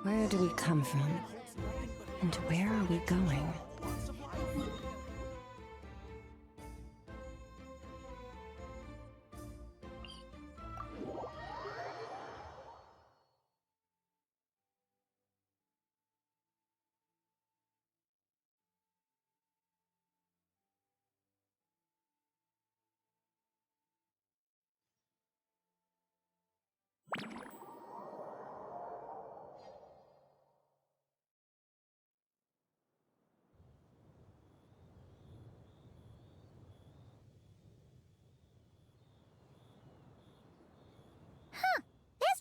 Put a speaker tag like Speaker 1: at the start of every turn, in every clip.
Speaker 1: Where do we come from? And where are we going?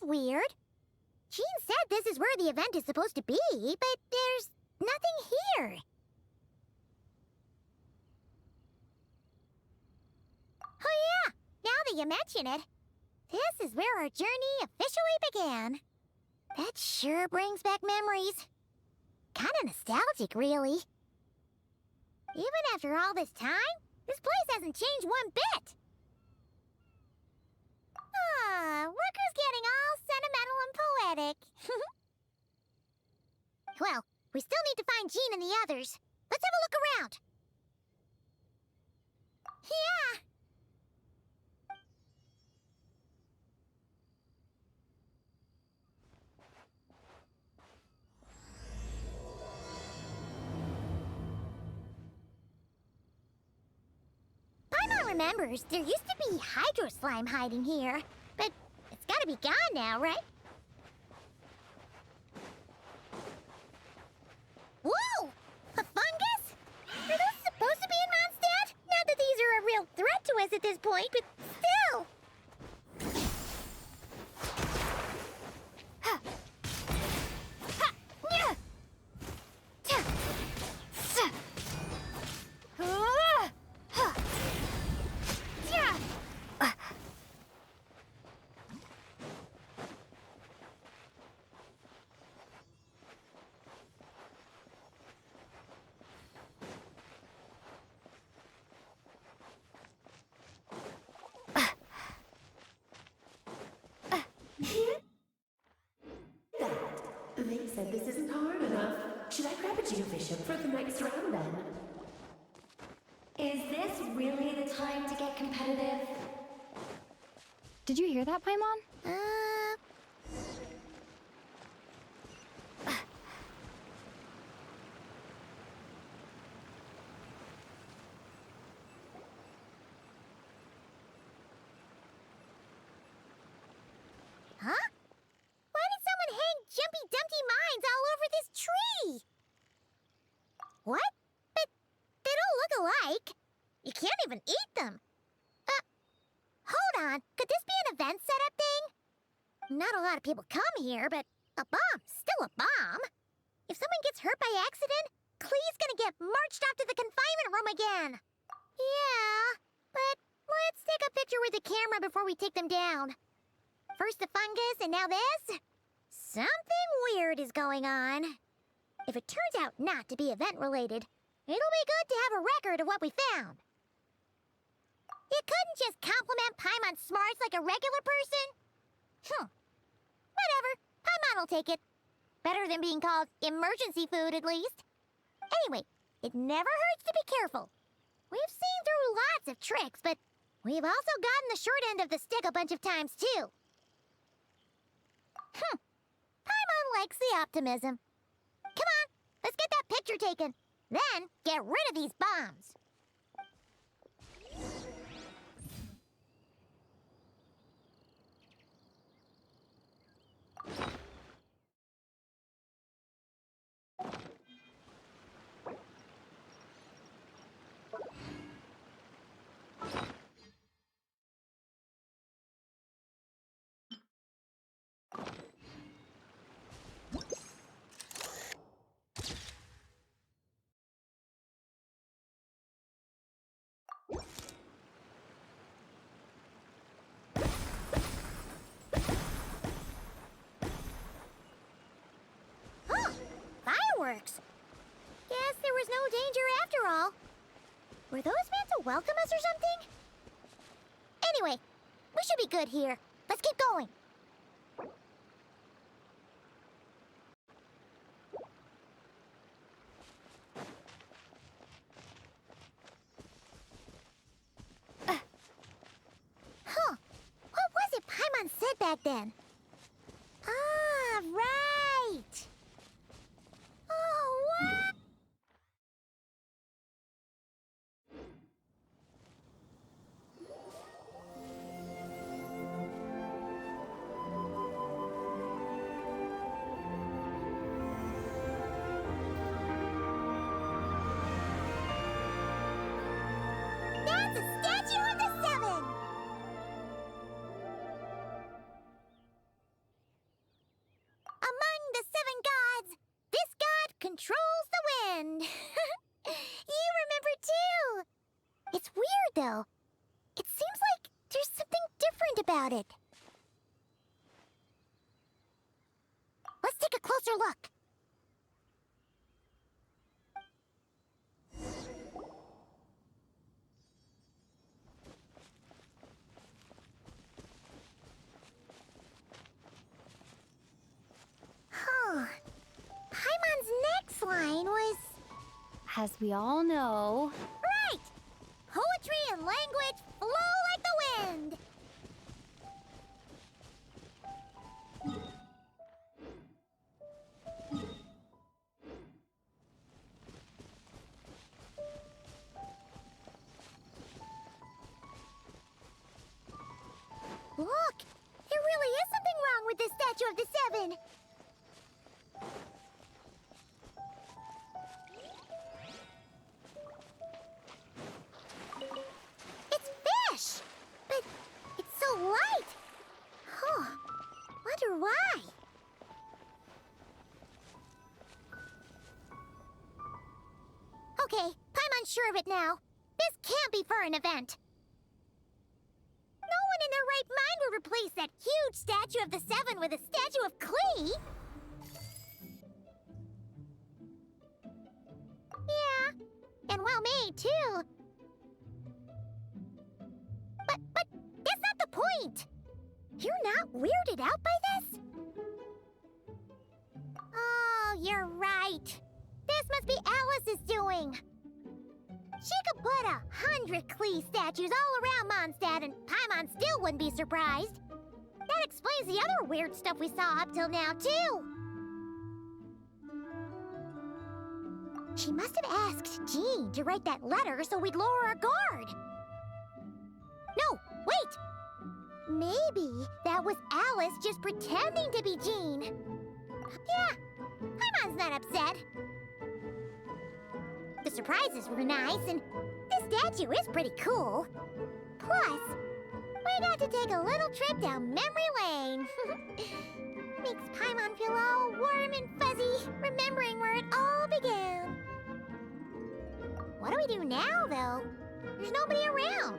Speaker 2: Weird. Jean said this is where the event is supposed to be, but there's nothing here. Oh yeah, now that you mention it, this is where our journey officially began. That sure brings back memories. Kinda nostalgic, really. Even after all this time, this place hasn't changed one bit. Rucker's getting all sentimental and poetic. Well, we still need to find Jean and the others. Let's have a look around. Yeah. Paimon remembers there used to be hydro slime hiding here, but it's gotta be gone now, right? Whoa! A fungus? Are those supposed to be in Mondstadt? Not that these are a real threat to us at this point, but still!
Speaker 3: They said this isn't hard enough. Should I grab a geofishing for the next round then?
Speaker 4: Is this really the time to get competitive?
Speaker 5: Did you hear that, Paimon?
Speaker 2: Huh? Why did someone hang Jumpy Dumpty mines all over this tree? What? But they don't look alike. You can't even eat them. Hold on. Could this be an event setup thing? Not a lot of people come here, but a bomb's still a bomb. If someone gets hurt by accident, Clee's gonna get marched off to the confinement room again. Yeah, but let's take a picture with the camera before we take them down. First the fungus, and now this? Something weird is going on. If it turns out not to be event-related, it'll be good to have a record of what we found. You couldn't just compliment Paimon's smarts like a regular person? Whatever. Paimon will take it. Better than being called emergency food, at least. Anyway, it never hurts to be careful. We've seen through lots of tricks, but we've also gotten the short end of the stick a bunch of times, too. Paimon likes the optimism. Come on, let's get that picture taken. Then, get rid of these bombs. Fireworks! Guess there was no danger after all. Were those meant to welcome us or something? Anyway, we should be good here. Let's keep going. back then? Ah, right! Oh, what? That's a statue of the Seven! Among the seven gods, this god controls the wind. You remember too. It's weird though. It seems like there's something different about it. Let's take a closer look. Huh. Paimon's next line was...
Speaker 5: As we all know,
Speaker 2: Right! Poetry and language flow like the wind! Look! There really is something wrong with this statue of the Seven! It's fish! But it's so light! Huh. Wonder why? Okay, Paimon's sure of it now. This can't be for an event. No one in their right mind would replace that huge statue of the Seven with a statue of Klee! Yeah, and well made, too. But that's not the point! You're not weirded out by this? Oh, you're right. This must be Alice's doing. She could put 100 Klee statues all around Mondstadt and Paimon still wouldn't be surprised. That explains the other weird stuff we saw up till now, too. She must have asked Jean to write that letter so we'd lower our guard. No, wait! Maybe that was Alice just pretending to be Jean. Yeah, Paimon's not upset. The surprises were nice, and this statue is pretty cool. Plus, we got to take a little trip down memory lane. Makes Paimon feel all warm and fuzzy, remembering where it all began. What do we do now, though? There's nobody around.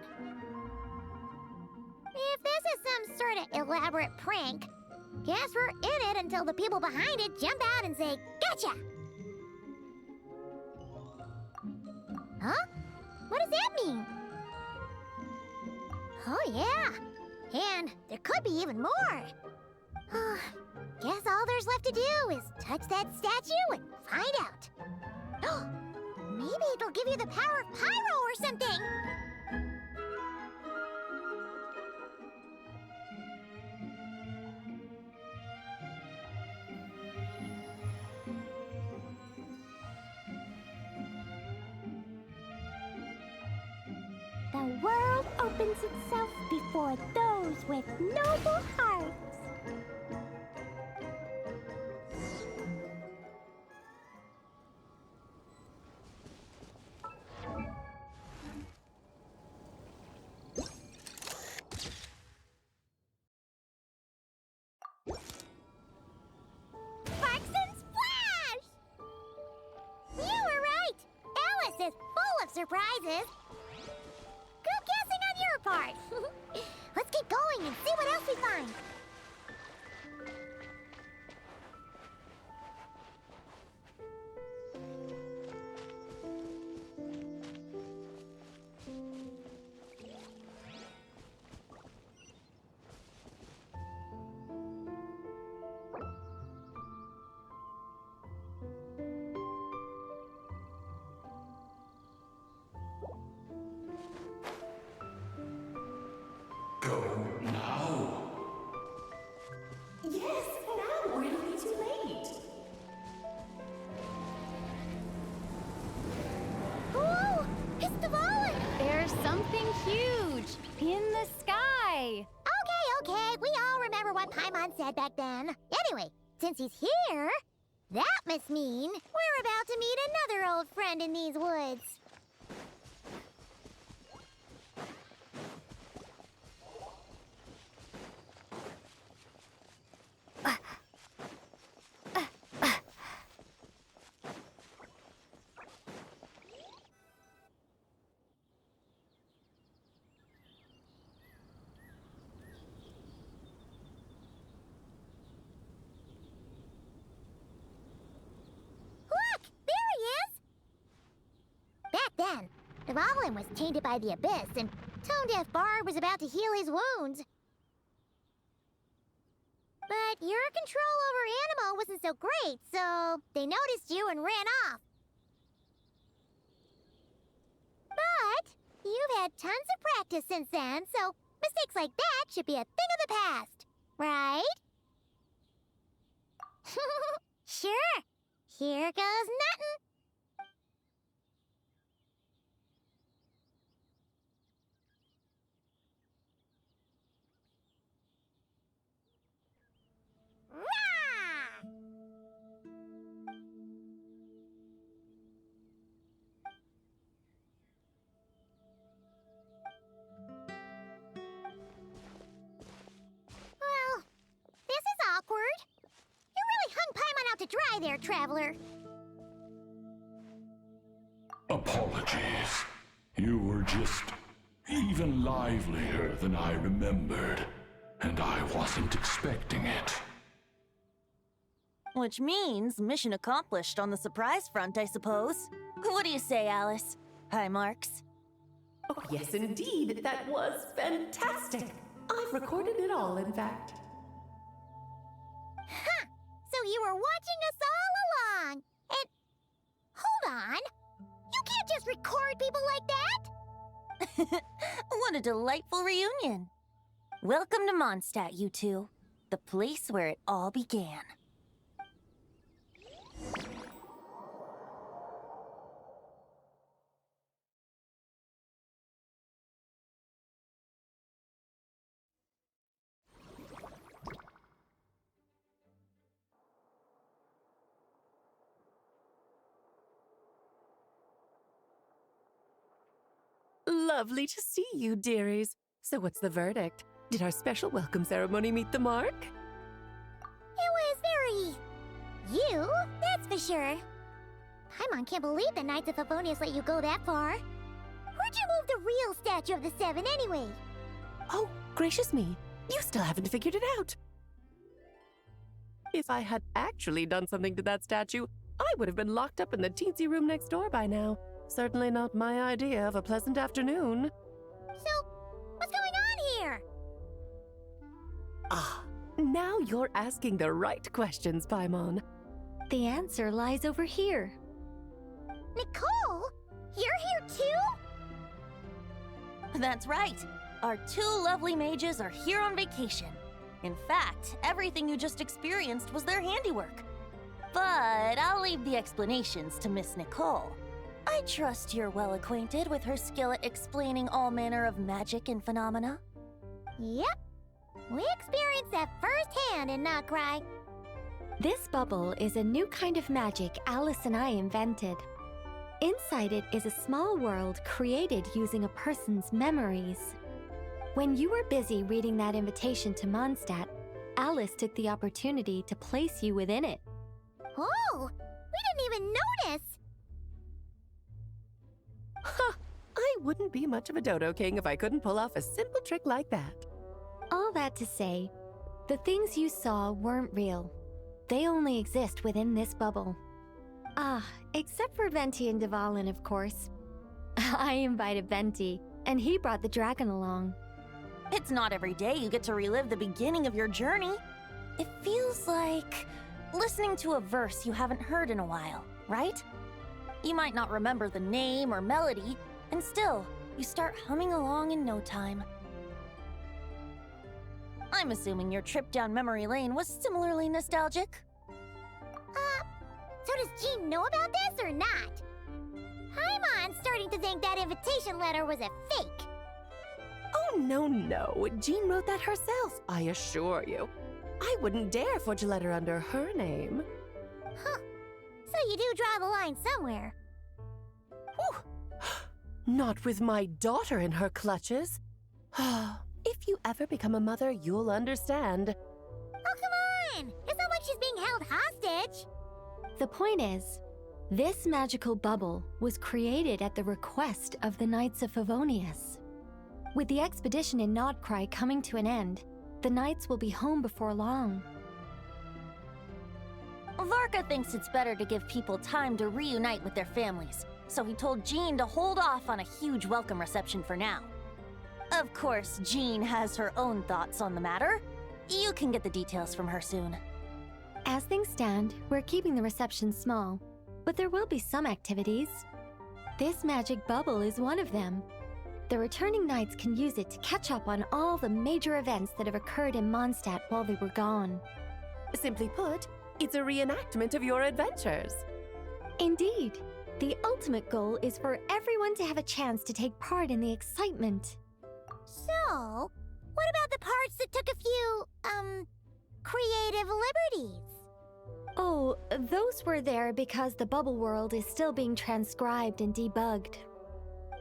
Speaker 2: If this is some sort of elaborate prank, guess we're in it until the people behind it jump out and say, "Gotcha!" Huh? What does that mean? Oh, yeah. And there could be even more. Guess all there's left to do is touch that statue and find out. Maybe it'll give you the power of pyro or something. The world opens itself before those with noble hearts. Sparks and splash! You were right! Alice is full of surprises. Good guessing on your part. Let's keep going and see what else we find.
Speaker 6: Go now.
Speaker 2: remember what Paimon said back then. Anyway, since he's here, that must mean we're about to meet another old friend in these woods. Then, Dvalin was tainted by the Abyss, and Tone-Deaf Bard was about to heal his wounds. But your control over Animo wasn't so great, so they noticed you and ran off. But you've had tons of practice since then, so mistakes like that should be a thing of the past, right? Sure. Here goes nothing. Well, this is awkward. You really hung Paimon out to dry there, Traveler.
Speaker 6: Apologies. You were just even livelier than I remembered, and I wasn't expecting it.
Speaker 7: Which means mission accomplished on the surprise front, I suppose. What do you say, Alice? High marks.
Speaker 3: Oh, yes, indeed. That was fantastic. I've recorded it all, in fact.
Speaker 2: Huh! So you were watching us all along. And hold on. You can't just record people like that.
Speaker 7: What a delightful reunion. Welcome to Mondstadt, you two. The place where it all began.
Speaker 3: Lovely to see you, dearies. So what's the verdict? Did our special welcome ceremony meet the mark?
Speaker 2: It was very... you, that's for sure. Paimon can't believe the Knights of Favonius let you go that far. Where'd you move the real statue of the Seven anyway?
Speaker 3: Oh, gracious me. You still haven't figured it out. If I had actually done something to that statue, I would have been locked up in the teensy room next door by now. Certainly not my idea of a pleasant afternoon.
Speaker 2: So, what's going on here?
Speaker 3: Ah, now you're asking the right questions, Paimon.
Speaker 5: The answer lies over here.
Speaker 2: Nicole? You're here too?
Speaker 7: That's right. Our two lovely mages are here on vacation. In fact, everything you just experienced was their handiwork. But I'll leave the explanations to Miss Nicole. I trust you're well acquainted with her skill at explaining all manner of magic and phenomena.
Speaker 2: Yep. We experienced that firsthand in Nocry.
Speaker 5: This bubble is a new kind of magic Alice and I invented. Inside it is a small world created using a person's memories. When you were busy reading that invitation to Mondstadt, Alice took the opportunity to place you within it.
Speaker 2: Oh, we didn't even notice.
Speaker 3: Ha! I wouldn't be much of a dodo king if I couldn't pull off a simple trick like that.
Speaker 5: All that to say, the things you saw weren't real. They only exist within this bubble. Ah, except for Venti and Dvalin, of course. I invited Venti, and he brought the dragon along.
Speaker 7: It's not every day you get to relive the beginning of your journey. It feels like listening to a verse you haven't heard in a while, right? You might not remember the name or melody, and still, you start humming along in no time. I'm assuming your trip down memory lane was similarly nostalgic.
Speaker 2: So does Jean know about this or not? Paimon's starting to think that invitation letter was a fake.
Speaker 3: Oh Oh, no. Jean wrote that herself, I assure you. I wouldn't dare forge a letter under her name.
Speaker 2: Huh. So you do draw the line somewhere.
Speaker 3: Whew. Not with my daughter in her clutches. If you ever become a mother, you'll understand.
Speaker 2: Oh, come on! It's not like she's being held hostage.
Speaker 5: The point is, this magical bubble was created at the request of the Knights of Favonius. With the expedition in Nodcry coming to an end, the Knights will be home before long.
Speaker 7: Varka thinks it's better to give people time to reunite with their families, so he told Jean to hold off on a huge welcome reception for now. Of course, Jean has her own thoughts on the matter. You can get the details from her soon.
Speaker 5: As things stand, we're keeping the reception small, but there will be some activities. This magic bubble is one of them. The returning Knights can use it to catch up on all the major events that have occurred in Mondstadt while they were gone.
Speaker 3: Simply put, it's a reenactment of your adventures.
Speaker 5: Indeed. The ultimate goal is for everyone to have a chance to take part in the excitement.
Speaker 2: So, what about the parts that took a few, creative liberties?
Speaker 5: Oh, those were there because the bubble world is still being transcribed and debugged.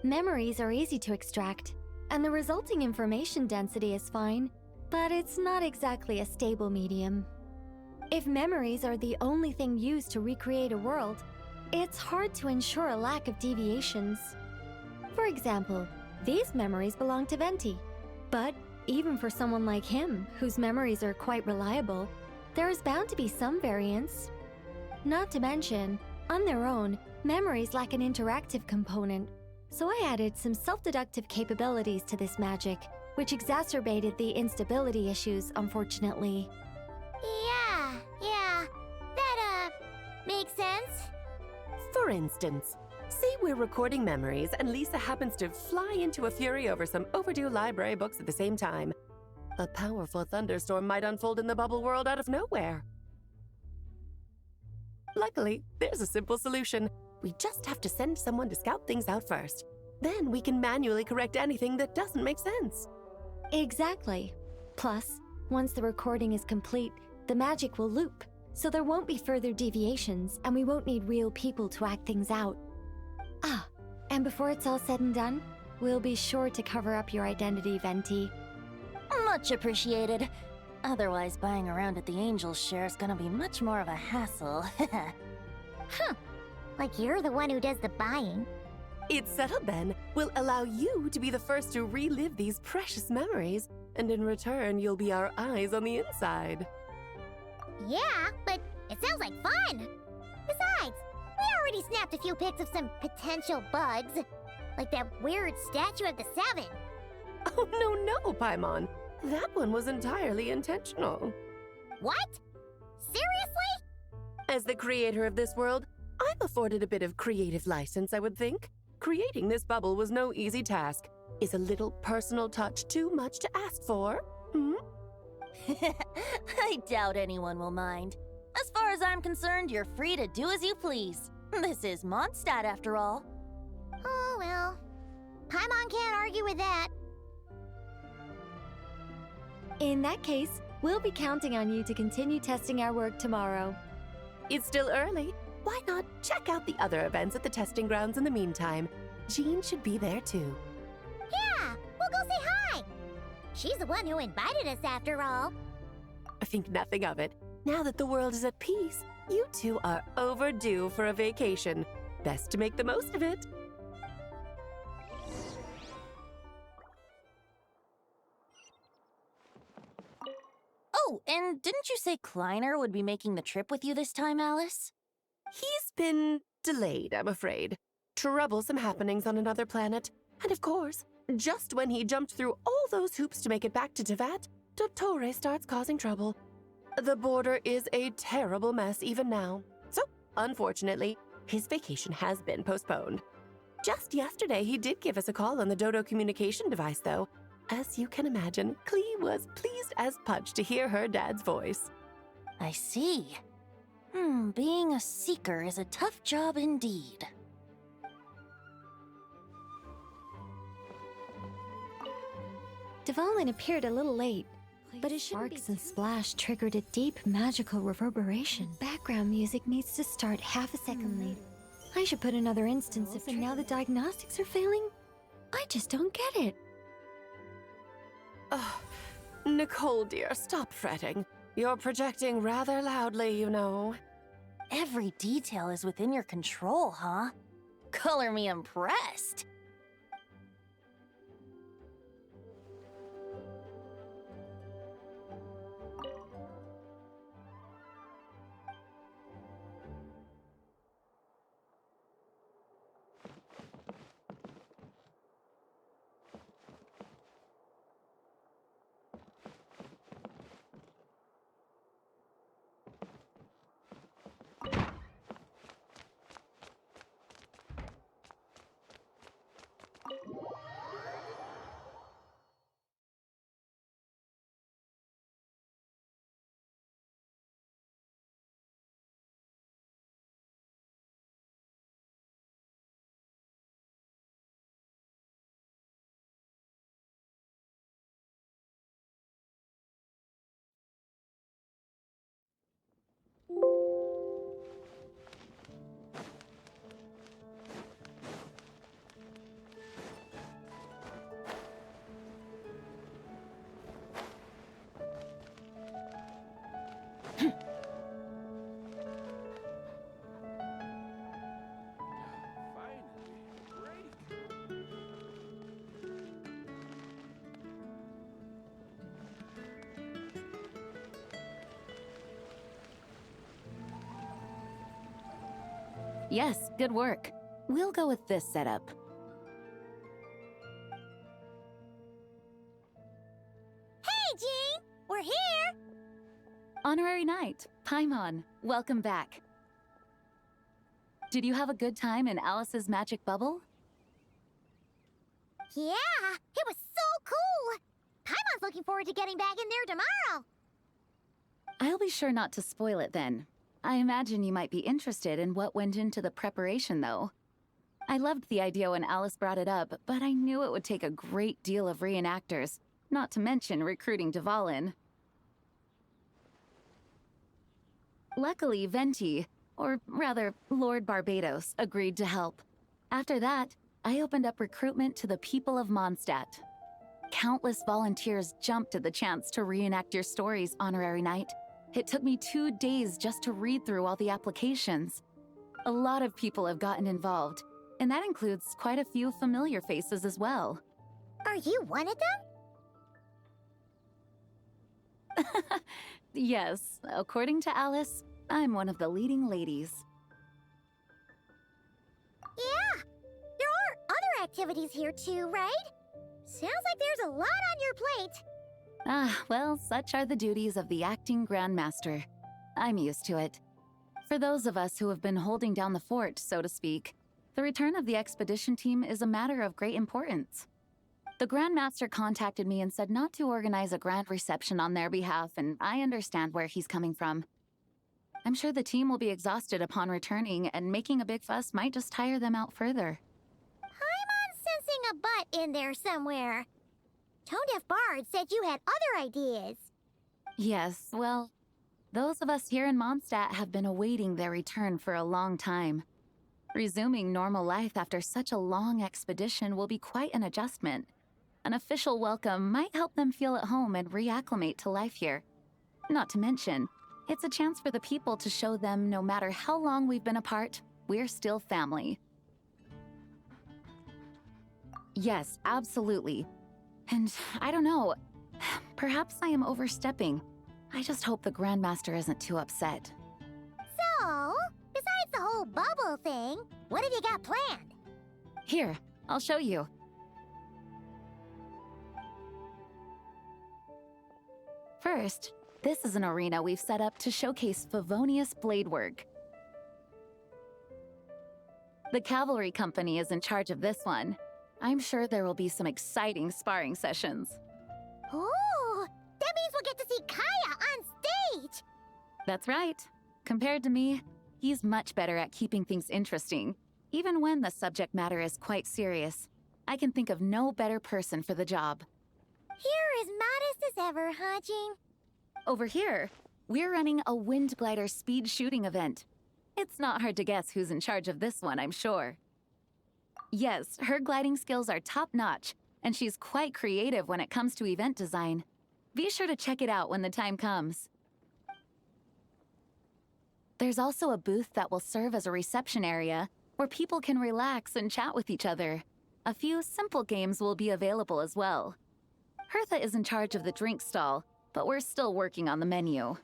Speaker 5: Memories are easy to extract, and the resulting information density is fine, but it's not exactly a stable medium. If memories are the only thing used to recreate a world, it's hard to ensure a lack of deviations. For example, these memories belong to Venti, but even for someone like him, whose memories are quite reliable, there is bound to be some variance. Not to mention, on their own, memories lack an interactive component, so I added some self-deductive capabilities to this magic, which exacerbated the instability issues, unfortunately.
Speaker 2: Yeah, that, makes sense.
Speaker 3: For instance, say we're recording memories and Lisa happens to fly into a fury over some overdue library books at the same time. A powerful thunderstorm might unfold in the bubble world out of nowhere. Luckily, there's a simple solution. We just have to send someone to scout things out first. Then we can manually correct anything that doesn't make sense.
Speaker 5: Exactly. Plus, once the recording is complete, the magic will loop, so there won't be further deviations, and we won't need real people to act things out. Ah, and before it's all said and done, we'll be sure to cover up your identity, Venti.
Speaker 7: Much appreciated. Otherwise, buying around at the Angels share is gonna be much more of a hassle.
Speaker 2: Huh. Like you're the one who does the buying.
Speaker 3: It's settled then. We'll allow you to be the first to relive these precious memories, and in return, you'll be our eyes on the inside.
Speaker 2: Yeah, but it sounds like fun! Besides, we already snapped a few pics of some potential bugs. Like that weird statue of the Seven.
Speaker 3: Oh, no, Paimon. That one was entirely intentional.
Speaker 2: What? Seriously?
Speaker 3: As the creator of this world, I'm afforded a bit of creative license, I would think. Creating this bubble was no easy task. Is a little personal touch too much to ask for?
Speaker 7: I doubt anyone will mind. As far as I'm concerned, you're free to do as you please. This is Mondstadt, after all.
Speaker 2: Oh, well. Paimon can't argue with that.
Speaker 5: In that case, we'll be counting on you to continue testing our work tomorrow.
Speaker 3: It's still early. Why not check out the other events at the testing grounds in the meantime? Jean should be there too.
Speaker 2: Yeah, we'll go say hi. She's the one who invited us after all.
Speaker 3: I think nothing of it. Now that the world is at peace, you two are overdue for a vacation. Best to make the most of it.
Speaker 7: Oh, and didn't you say Kleiner would be making the trip with you this time, Alice?
Speaker 3: He's been delayed, I'm afraid. Troublesome happenings on another planet. And of course, just when he jumped through all those hoops to make it back to Tevat, Dottore starts causing trouble. The border is a terrible mess even now. So, unfortunately, his vacation has been postponed. Just yesterday, he did give us a call on the Dodo communication device, though. As you can imagine, Klee was pleased as punch to hear her dad's voice.
Speaker 7: I see. Being a seeker is a tough job indeed.
Speaker 5: Dvalin appeared a little late, but his sparks and splash triggered a deep magical reverberation. Background music needs to start half a second late. I should put another instance if now the diagnostics are failing. I just don't get it.
Speaker 3: Oh, Nicole, dear, stop fretting. You're projecting rather loudly, you know.
Speaker 7: Every detail is within your control, huh? Color me impressed.
Speaker 8: Yes, good work. We'll go with this setup.
Speaker 2: Hey, Jean! We're here!
Speaker 8: Honorary Knight, Paimon, welcome back. Did you have a good time in Alice's magic bubble?
Speaker 2: Yeah, it was so cool! Paimon's looking forward to getting back in there tomorrow!
Speaker 8: I'll be sure not to spoil it then. I imagine you might be interested in what went into the preparation, though. I loved the idea when Alice brought it up, but I knew it would take a great deal of reenactors, not to mention recruiting Dvalin. Luckily, Venti, or rather, Lord Barbados, agreed to help. After that, I opened up recruitment to the people of Mondstadt. Countless volunteers jumped at the chance to reenact your stories, Honorary Knight. It took me 2 days just to read through all the applications. A lot of people have gotten involved, and that includes quite a few familiar faces as well.
Speaker 2: Are you one of them?
Speaker 8: Yes, according to Alice, I'm one of the leading ladies.
Speaker 2: Yeah, there are other activities here too, right? Sounds like there's a lot on your plate.
Speaker 8: Ah, well, such are the duties of the acting Grandmaster. I'm used to it. For those of us who have been holding down the fort, so to speak, the return of the expedition team is a matter of great importance. The Grandmaster contacted me and said not to organize a grand reception on their behalf, and I understand where he's coming from. I'm sure the team will be exhausted upon returning, and making a big fuss might just tire them out further.
Speaker 2: I'm sensing a butt in there somewhere. Tone-deaf Bard said you had other ideas.
Speaker 8: Yes, well, those of us here in Mondstadt have been awaiting their return for a long time. Resuming normal life after such a long expedition will be quite an adjustment. An official welcome might help them feel at home and reacclimate to life here. Not to mention, it's a chance for the people to show them no matter how long we've been apart, we're still family. Yes, absolutely. And I don't know, perhaps I am overstepping. I just hope the Grandmaster isn't too upset.
Speaker 2: So, besides the whole bubble thing, what have you got planned?
Speaker 8: Here, I'll show you. First, this is an arena we've set up to showcase Favonius blade work. The cavalry company is in charge of this one. I'm sure there will be some exciting sparring sessions.
Speaker 2: Ooh, that means we'll get to see Kaya on stage!
Speaker 8: That's right. Compared to me, he's much better at keeping things interesting, even when the subject matter is quite serious. I can think of no better person for the job.
Speaker 2: You're as modest as ever, huh, Jean?
Speaker 8: Over here, we're running a wind glider speed shooting event. It's not hard to guess who's in charge of this one, I'm sure. Yes, her gliding skills are top-notch, and she's quite creative when it comes to event design. Be sure to check it out when the time comes. There's also a booth that will serve as a reception area where people can relax and chat with each other. A few simple games will be available as well. Hertha is in charge of the drink stall, but we're still working on the menu.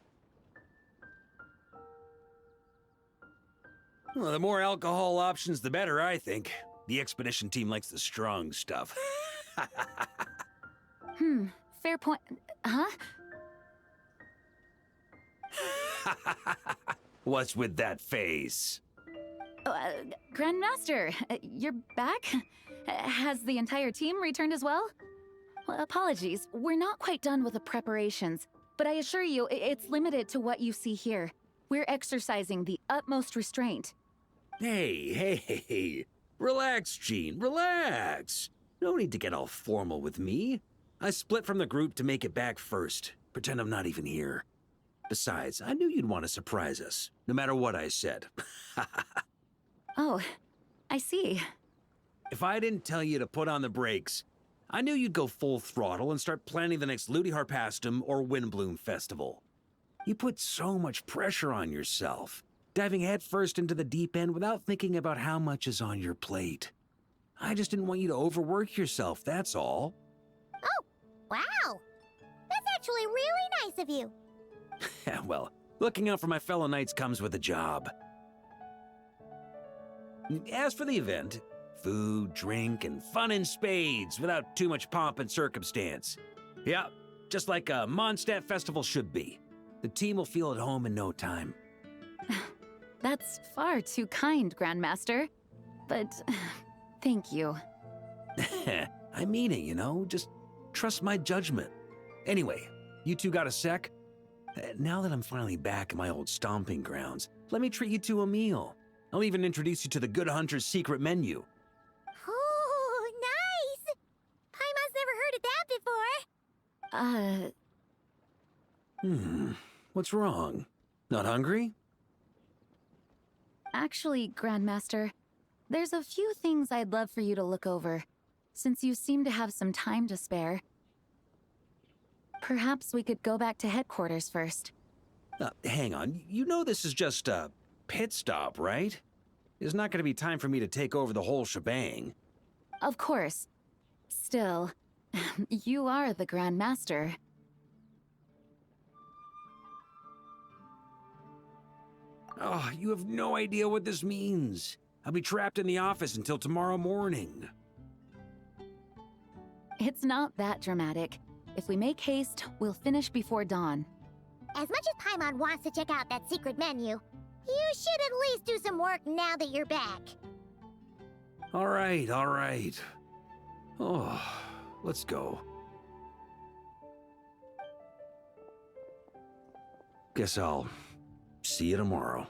Speaker 9: Well, the more alcohol options, the better, I think. The expedition team likes the strong stuff.
Speaker 8: Fair point. Huh?
Speaker 9: What's with that face?
Speaker 8: Grandmaster, you're back? Has the entire team returned as well? Well, apologies, we're not quite done with the preparations, but I assure you, it's limited to what you see here. We're exercising the utmost restraint.
Speaker 9: Hey. Relax, Jean, relax. No need to get all formal with me. I split from the group to make it back first. Pretend I'm not even here. Besides, I knew you'd want to surprise us, no matter what I said.
Speaker 8: Oh, I see.
Speaker 9: If I didn't tell you to put on the brakes, I knew you'd go full throttle and start planning the next Ludi Harpastum or Windbloom Festival. You put so much pressure on yourself, diving headfirst into the deep end without thinking about how much is on your plate. I just didn't want you to overwork yourself, that's all.
Speaker 2: Oh, wow. That's actually really nice of you.
Speaker 9: Well, looking out for my fellow knights comes with a job. As for the event, food, drink, and fun in spades without too much pomp and circumstance. Yeah, just like a Mondstadt festival should be. The team will feel at home in no time.
Speaker 8: That's far too kind, Grandmaster. But thank you.
Speaker 9: I mean it, you know? Just trust my judgment. Anyway, you two got a sec? Now that I'm finally back in my old stomping grounds, let me treat you to a meal. I'll even introduce you to the Good Hunter's secret menu.
Speaker 2: Oh, nice! I must never heard of that before.
Speaker 9: What's wrong? Not hungry?
Speaker 8: Actually, Grandmaster, there's a few things I'd love for you to look over, since you seem to have some time to spare. Perhaps we could go back to headquarters first.
Speaker 9: Hang on, you know this is just a pit stop, right? There's not going to be time for me to take over the whole shebang.
Speaker 8: Of course. Still, you are the Grandmaster.
Speaker 9: Oh, you have no idea what this means. I'll be trapped in the office until tomorrow morning.
Speaker 8: It's not that dramatic. If we make haste, we'll finish before dawn.
Speaker 2: As much as Paimon wants to check out that secret menu, you should at least do some work now that you're back.
Speaker 9: All right. Oh, let's go. Guess I'll see you tomorrow.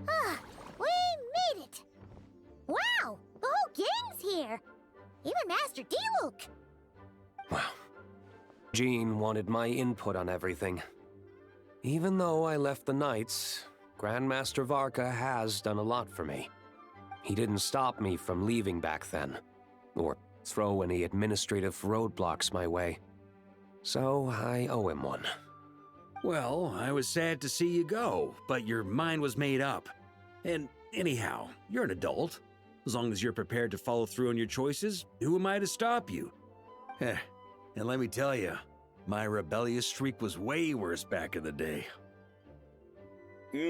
Speaker 2: Ah, we made it! Wow, the whole gang's here! Even Master D-Luke!
Speaker 10: Well, Jean wanted my input on everything. Even though I left the Knights, Grandmaster Varka has done a lot for me. He didn't stop me from leaving back then, or throw any administrative roadblocks my way. So I owe him one.
Speaker 9: Well, I was sad to see you go, but your mind was made up. And anyhow, you're an adult. As long as you're prepared to follow through on your choices, who am I to stop you? Heh, and let me tell you, my rebellious streak was way worse back in the day.
Speaker 2: You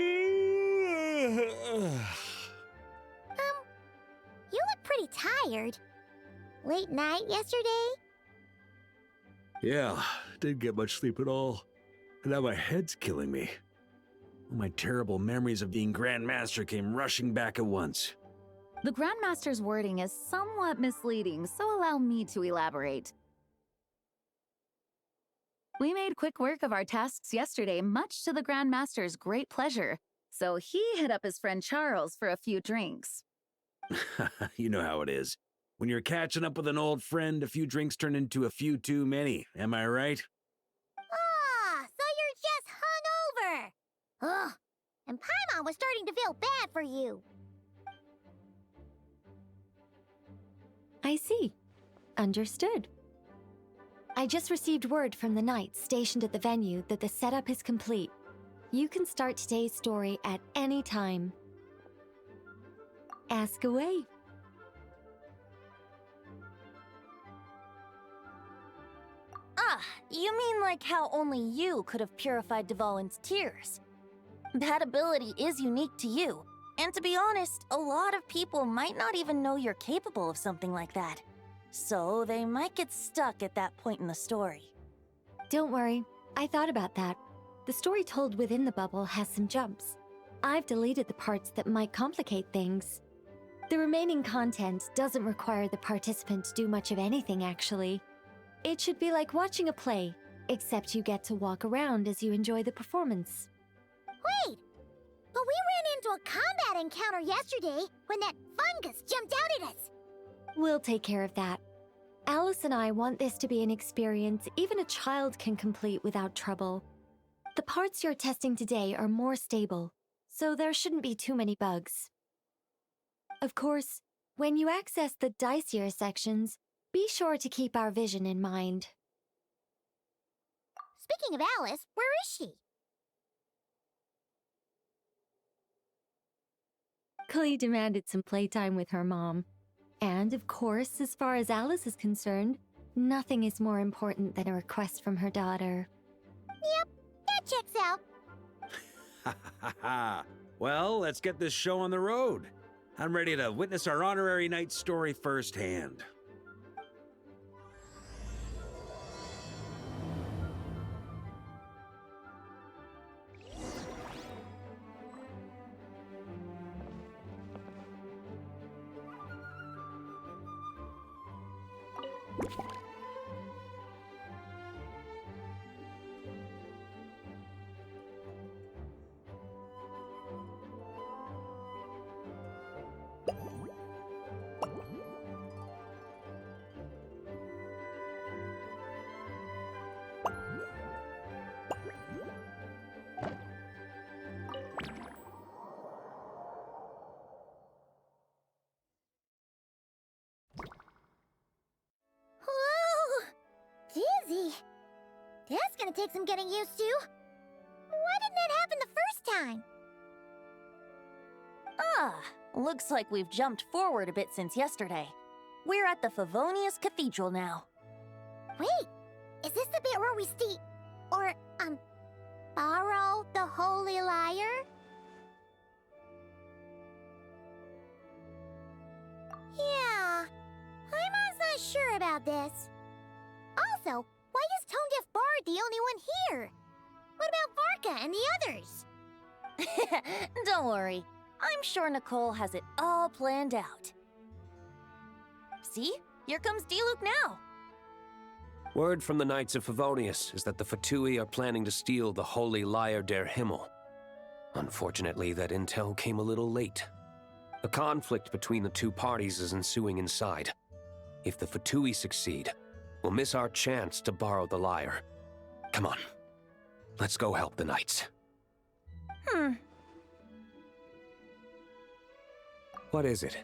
Speaker 2: look pretty tired. Late night yesterday?
Speaker 9: Yeah, didn't get much sleep at all. And now my head's killing me. All my terrible memories of being Grandmaster came rushing back at once.
Speaker 8: The Grandmaster's wording is somewhat misleading, so allow me to elaborate. We made quick work of our tasks yesterday, much to the Grandmaster's great pleasure, so he hit up his friend Charles for a few drinks.
Speaker 9: You know how it is. When you're catching up with an old friend, a few drinks turn into a few too many, am I right?
Speaker 2: Ah, so you're just hungover! Ugh, and Paimon was starting to feel bad for you.
Speaker 5: I see. Understood. I just received word from the Knights stationed at the venue that the setup is complete. You can start today's story at any time. Ask away.
Speaker 7: Ah, you mean like how only you could have purified Dvalin's tears? That ability is unique to you, and to be honest, a lot of people might not even know you're capable of something like that. So they might get stuck at that point in the story.
Speaker 5: Don't worry, I thought about that. The story told within the bubble has some jumps. I've deleted the parts that might complicate things. The remaining content doesn't require the participant to do much of anything, actually. It should be like watching a play, except you get to walk around as you enjoy the performance.
Speaker 2: Wait! But we ran into a combat encounter yesterday when that fungus jumped out at us!
Speaker 5: We'll take care of that. Alice and I want this to be an experience even a child can complete without trouble. The parts you're testing today are more stable, so there shouldn't be too many bugs. Of course, when you access the dicier sections, be sure to keep our vision in mind.
Speaker 2: Speaking of Alice, where is she?
Speaker 5: Clee demanded some playtime with her mom. And, of course, as far as Alice is concerned, nothing is more important than a request from her daughter.
Speaker 2: Yep, that checks out.
Speaker 9: Ha ha ha! Well, let's get this show on the road. I'm ready to witness our honorary knight story firsthand.
Speaker 2: Whoa! Dizzy. That's gonna take some getting used to. Why didn't that happen the first time?
Speaker 7: Ah, looks like we've jumped forward a bit since yesterday. We're at the Favonius Cathedral now.
Speaker 2: Wait, is this the bit where we see... or, Borrow the Holy Lyre? Yeah, I'm not sure about this. Also, why is Tone Deaf Bard the only one here? What about Varka and the others?
Speaker 7: Don't worry. I'm sure Nicole has it all planned out. See? Here comes Diluc now.
Speaker 10: Word from the Knights of Favonius is that the Fatui are planning to steal the Holy Lyre der Himmel. Unfortunately, that intel came a little late. A conflict between the two parties is ensuing inside. If the Fatui succeed, we'll miss our chance to borrow the lyre. Come on. Let's go help the Knights. What is it?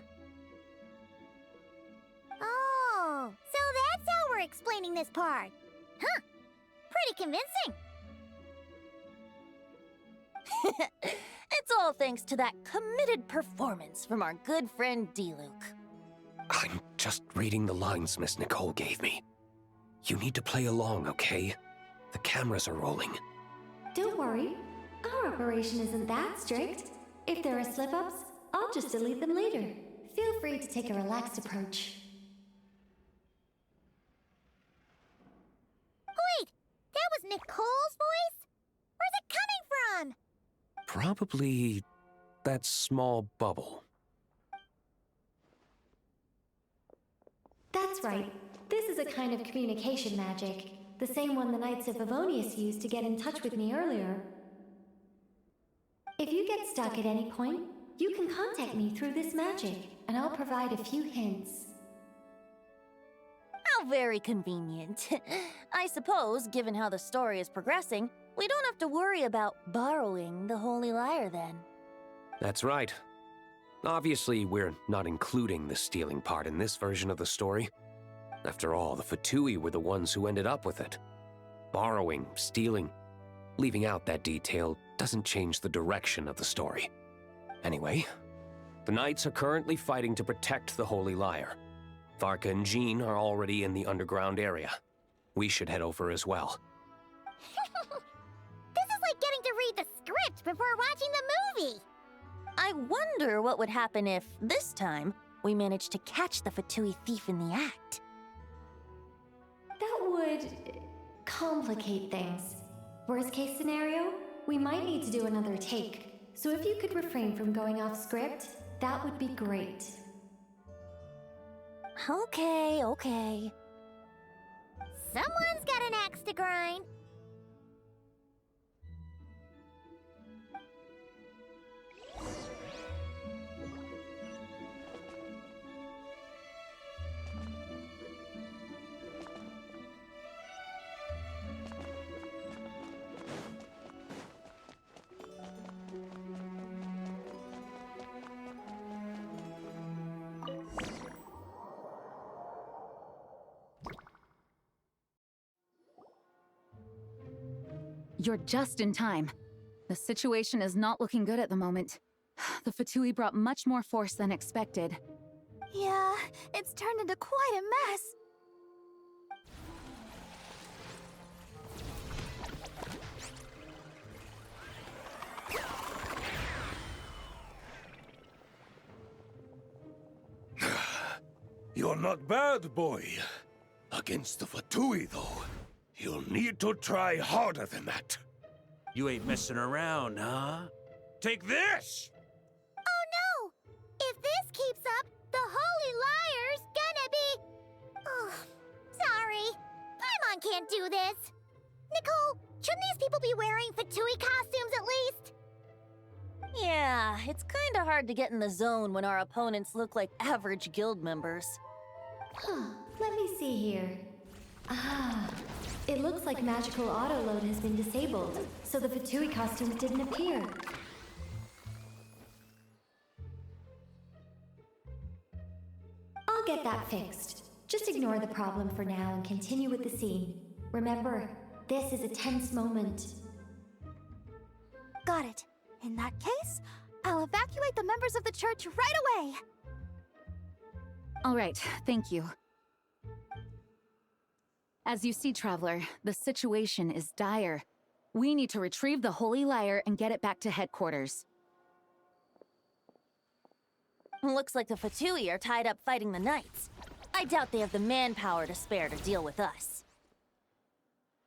Speaker 2: Oh, so that's how we're explaining this part. Huh. Pretty convincing.
Speaker 7: It's all thanks to that committed performance from our good friend Diluc.
Speaker 10: I'm just reading the lines Miss Nicole gave me. You need to play along, okay? The cameras are rolling.
Speaker 5: Don't worry. Our operation isn't that strict. If there are slip-ups, I'll just delete them later. Feel free to take a relaxed approach.
Speaker 2: Wait, that was Nicole's voice? Where's it coming from?
Speaker 10: Probably that small bubble.
Speaker 5: That's right. This is a kind of communication magic. The same one the Knights of Favonius used to get in touch with me earlier. If you get stuck at any point, you can contact me through this magic, and I'll provide a few hints.
Speaker 7: How very convenient. I suppose, given how the story is progressing, we don't have to worry about borrowing the Holy Lyre then.
Speaker 10: That's right. Obviously, we're not including the stealing part in this version of the story. After all, the Fatui were the ones who ended up with it. Borrowing, stealing, leaving out that detail doesn't change the direction of the story. Anyway, the Knights are currently fighting to protect the Holy Lyre. Varka and Jean are already in the underground area. We should head over as well.
Speaker 2: This is like getting to read the script before watching the movie.
Speaker 7: I wonder what would happen if, this time, we managed to catch the Fatui thief in the act.
Speaker 5: That would complicate things. Worst case scenario, we might need to do another take. So if you could refrain from going off script, that would be great.
Speaker 7: Okay.
Speaker 2: Someone's got an axe to grind.
Speaker 8: You're just in time. The situation is not looking good at the moment. The Fatui brought much more force than expected.
Speaker 2: Yeah, it's turned into quite a mess.
Speaker 11: You're not bad, boy. Against the Fatui, though, you'll need to try harder than that.
Speaker 9: You ain't messing around, huh? Take this!
Speaker 2: Oh no! If this keeps up, the Holy Lyre's gonna be... Oh, sorry. Paimon can't do this. Nicole, shouldn't these people be wearing Fatui costumes at least?
Speaker 7: Yeah, it's kinda hard to get in the zone when our opponents look like average guild members.
Speaker 5: Let me see here. It looks like magical autoload has been disabled, so the Fatui costumes didn't appear. I'll get that fixed. Just ignore the problem for now and continue with the scene. Remember, this is a tense moment.
Speaker 2: Got it. In that case, I'll evacuate the members of the church right away.
Speaker 8: All right, thank you. As you see, Traveler, the situation is dire. We need to retrieve the Holy Lyre and get it back to headquarters.
Speaker 7: Looks like the Fatui are tied up fighting the Knights. I doubt they have the manpower to spare to deal with us.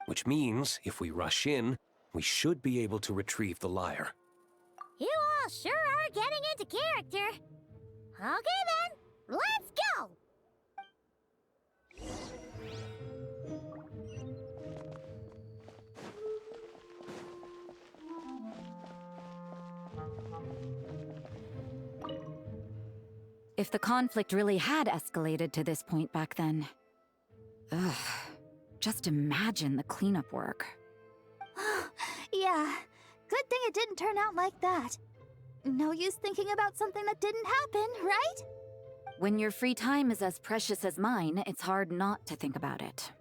Speaker 10: Which means, if we rush in, we should be able to retrieve the lyre.
Speaker 2: You all sure are getting into character. Okay then, let's go!
Speaker 8: If the conflict really had escalated to this point back then... Ugh. Just imagine the cleanup work.
Speaker 12: Yeah, good thing it didn't turn out like that. No use thinking about something that didn't happen, right?
Speaker 8: When your free time is as precious as mine, it's hard not to think about it.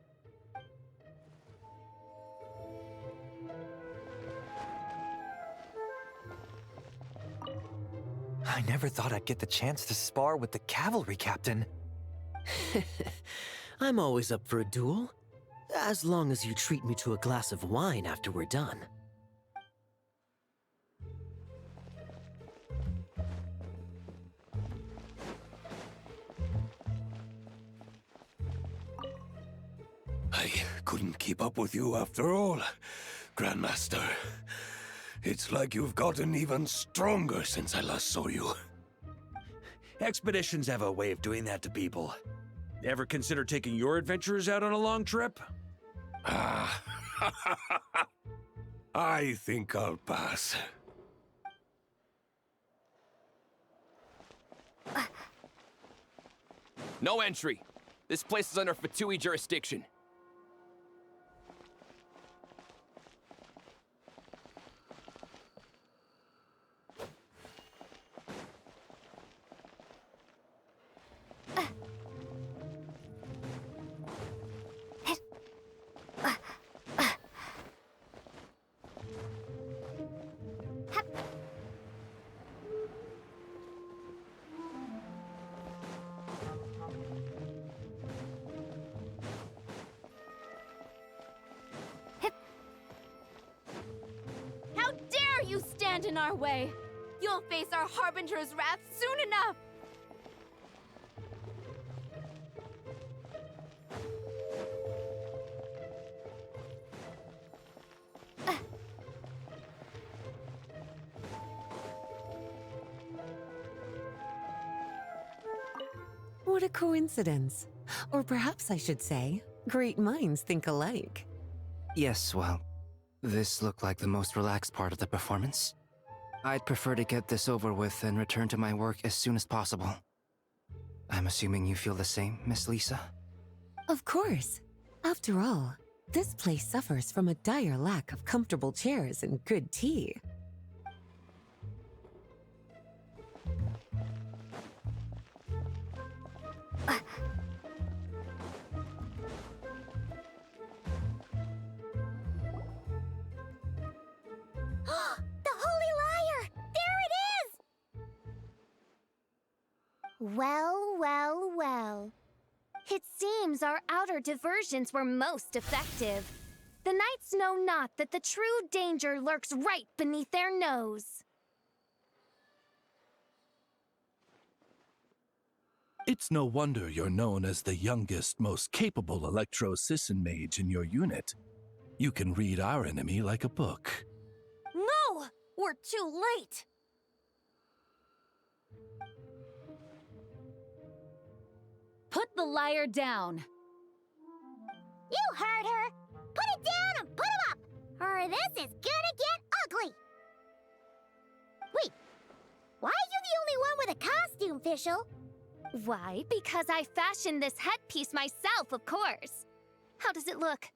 Speaker 13: I never thought I'd get the chance to spar with the cavalry captain.
Speaker 14: I'm always up for a duel. As long as you treat me to a glass of wine after we're done.
Speaker 11: I couldn't keep up with you after all, Grandmaster. It's like you've gotten even stronger since I last saw you.
Speaker 9: Expeditions have a way of doing that to people. Ever consider taking your adventurers out on a long trip?
Speaker 11: Ah, I think I'll pass.
Speaker 15: No entry. This place is under Fatui jurisdiction.
Speaker 12: You stand in our way. You'll face our Harbinger's wrath soon enough.
Speaker 3: What a coincidence. Or perhaps I should say, great minds think alike.
Speaker 13: Yes, well, this looked like the most relaxed part of the performance. I'd prefer to get this over with and return to my work as soon as possible. I'm assuming you feel the same, Miss Lisa?
Speaker 3: Of course. After all, this place suffers from a dire lack of comfortable chairs and good tea.
Speaker 12: Well, well, well. It seems our outer diversions were most effective. The knights know not that the true danger lurks right beneath their nose.
Speaker 16: It's no wonder you're known as the youngest, most capable electro-Sisson mage in your unit. You can read our enemy like a book.
Speaker 7: No! We're too late!
Speaker 8: Put the lyre down.
Speaker 2: You heard her! Put it down and put him up! Or this is gonna get ugly! Wait, why are you the only one with a costume, Fischl?
Speaker 12: Why? Because I fashioned this headpiece myself, of course. How does it look?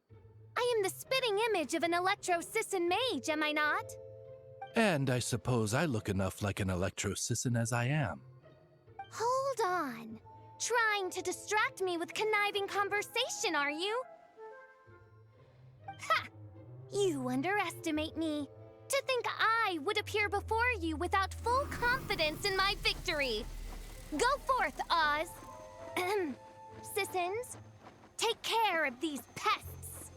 Speaker 12: I am the spitting image of an electro-Sisson mage, am I not?
Speaker 16: And I suppose I look enough like an electro-Sisson as I am.
Speaker 12: Hold on. Trying to distract me with conniving conversation, are you? Ha! You underestimate me. To think I would appear before you without full confidence in my victory. Go forth, Oz. Sissons, take care of these pests.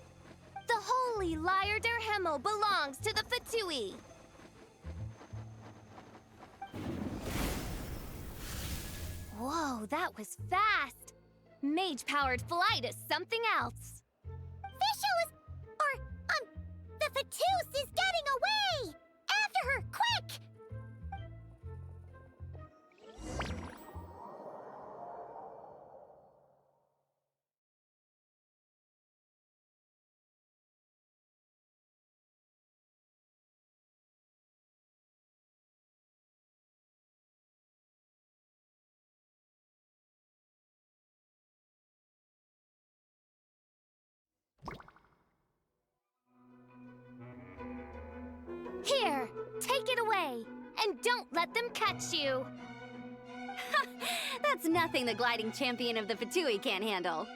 Speaker 12: The holy Lyre der Himmel belongs to the Fatui. Whoa, that was fast. Mage-powered flight is something else.
Speaker 2: The Fatus is getting away! After her, quick!
Speaker 12: Here, take it away, and don't let them catch you.
Speaker 5: That's nothing the gliding champion of the Fatui can't handle.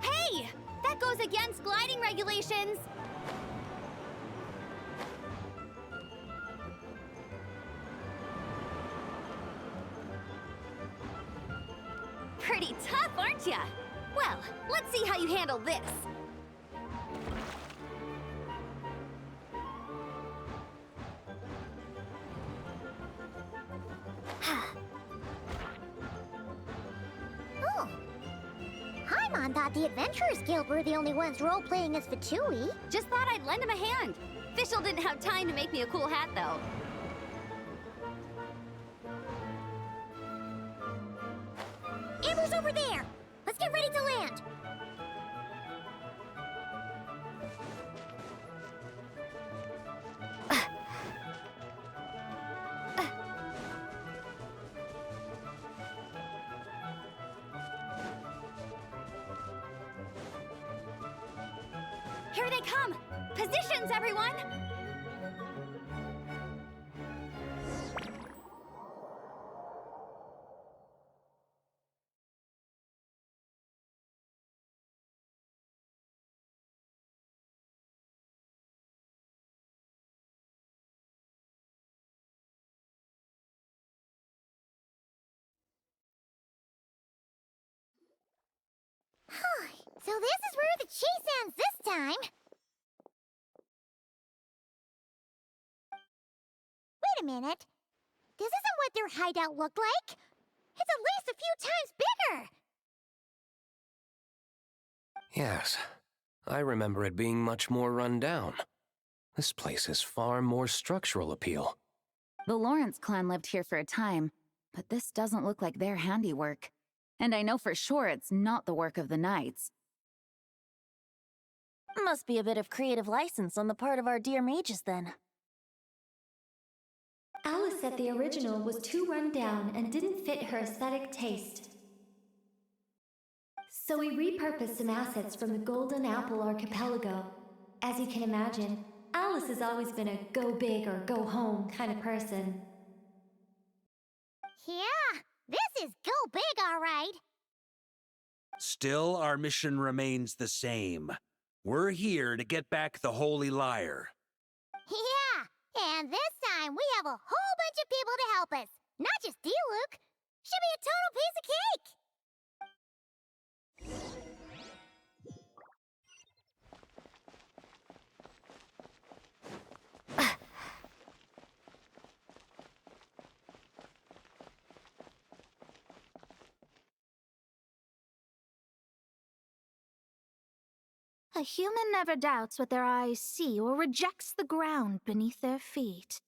Speaker 12: Hey! That goes against gliding regulations!
Speaker 5: Pretty tough, aren't ya? Well, let's see how you handle this.
Speaker 2: Oh. Paimon thought the Adventurers Guild were the only ones role-playing as Fatui.
Speaker 5: Just thought I'd lend him a hand. Fischl didn't have time to make me a cool hat, though.
Speaker 2: Amber's over there! Let's get ready to land!
Speaker 5: Here they come! Positions, everyone!
Speaker 2: So this is where the chase ends this time. Wait a minute. This isn't what their hideout looked like. It's at least a few times bigger.
Speaker 10: Yes, I remember it being much more run down. This place has far more structural appeal.
Speaker 8: The Lawrence clan lived here for a time, but this doesn't look like their handiwork. And I know for sure it's not the work of the Knights.
Speaker 7: Must be a bit of creative license on the part of our dear mages, then.
Speaker 4: Alice said the original was too run down and didn't fit her aesthetic taste. So we repurposed some assets from the Golden Apple Archipelago. As you can imagine, Alice has always been a go big or go home kind of person.
Speaker 2: Yeah, this is go big, all right.
Speaker 9: Still, our mission remains the same. We're here to get back the Holy Lyre.
Speaker 2: Yeah, and this time we have a whole bunch of people to help us. Not just Diluc. Should be a total piece of cake.
Speaker 12: A human never doubts what their eyes see or rejects the ground beneath their feet.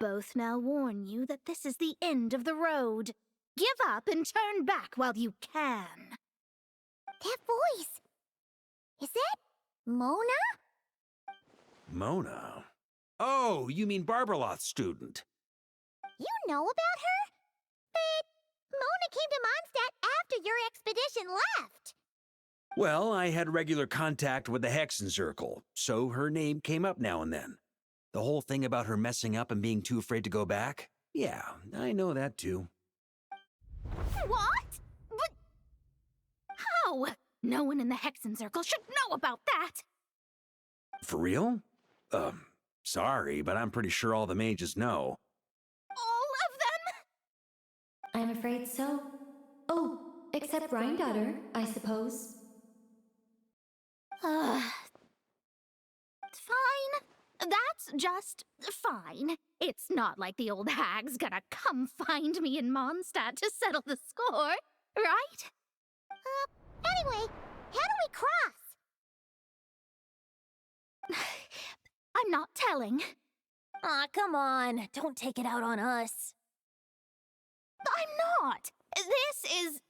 Speaker 12: Both now warn you that this is the end of the road. Give up and turn back while you can.
Speaker 2: That voice. Is that Mona?
Speaker 9: Mona? Oh, you mean Barbarloth's student.
Speaker 2: You know about her? But Mona came to Mondstadt after your expedition left.
Speaker 9: Well, I had regular contact with the Hexen Circle, so her name came up now and then. The whole thing about her messing up and being too afraid to go back? Yeah, I know that too.
Speaker 12: What? But how? No one in the Hexen Circle should know about that!
Speaker 9: For real? Sorry, but I'm pretty sure all the mages know.
Speaker 12: All of them?
Speaker 5: I'm afraid so. Oh, except Rhine-Daughter, I suppose.
Speaker 12: Fine. That's just fine. It's not like the old hag's gonna come find me in Mondstadt to settle the score, right?
Speaker 2: Anyway, how do we cross?
Speaker 12: I'm not telling.
Speaker 7: Aw, come on. Don't take it out on us.
Speaker 12: I'm not. This is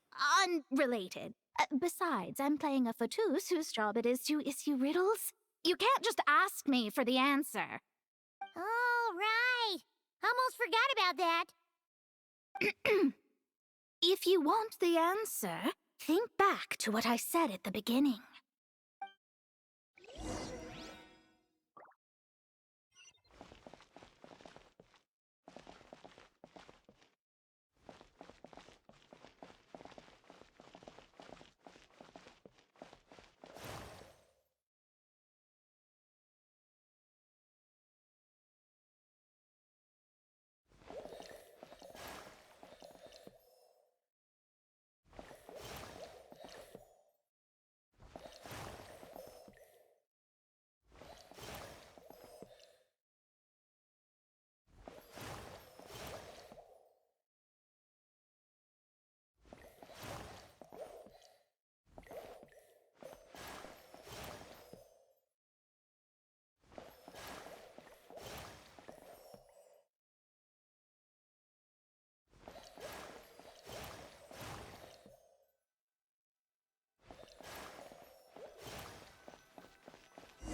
Speaker 12: unrelated. Besides, I'm playing a fatus whose job it is to issue riddles. You can't just ask me for the answer.
Speaker 2: Oh, right. Almost forgot about that.
Speaker 12: If you want the answer, think back to what I said at the beginning.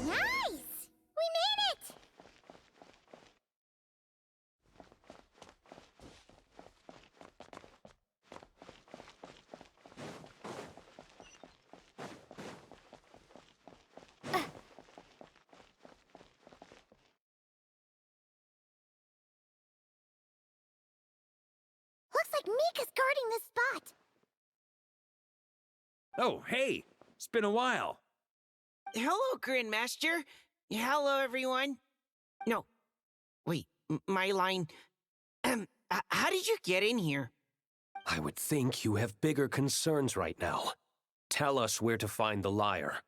Speaker 2: Nice! We made it! Looks like Mika's guarding this spot.
Speaker 9: Oh, hey! It's been a while.
Speaker 17: Hello, Grandmaster. Hello, everyone. No. Wait, my line. How did you get in here?
Speaker 10: I would think you have bigger concerns right now. Tell us where to find the lyre.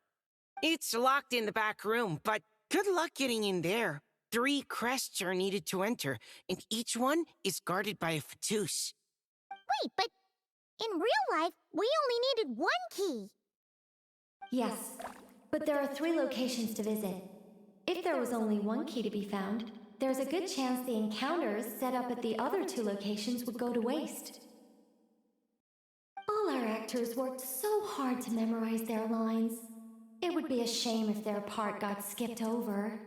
Speaker 17: It's locked in the back room, but good luck getting in there. 3 crests are needed to enter, and each one is guarded by a fatus.
Speaker 2: Wait, but in real life, we only needed 1 key.
Speaker 5: Yes, but there are 3 locations to visit. If there was only 1 key to be found, there's a good chance the encounters set up at the other 2 locations would go to waste. All our actors worked so hard to memorize their lines. It would be a shame if their part got skipped over.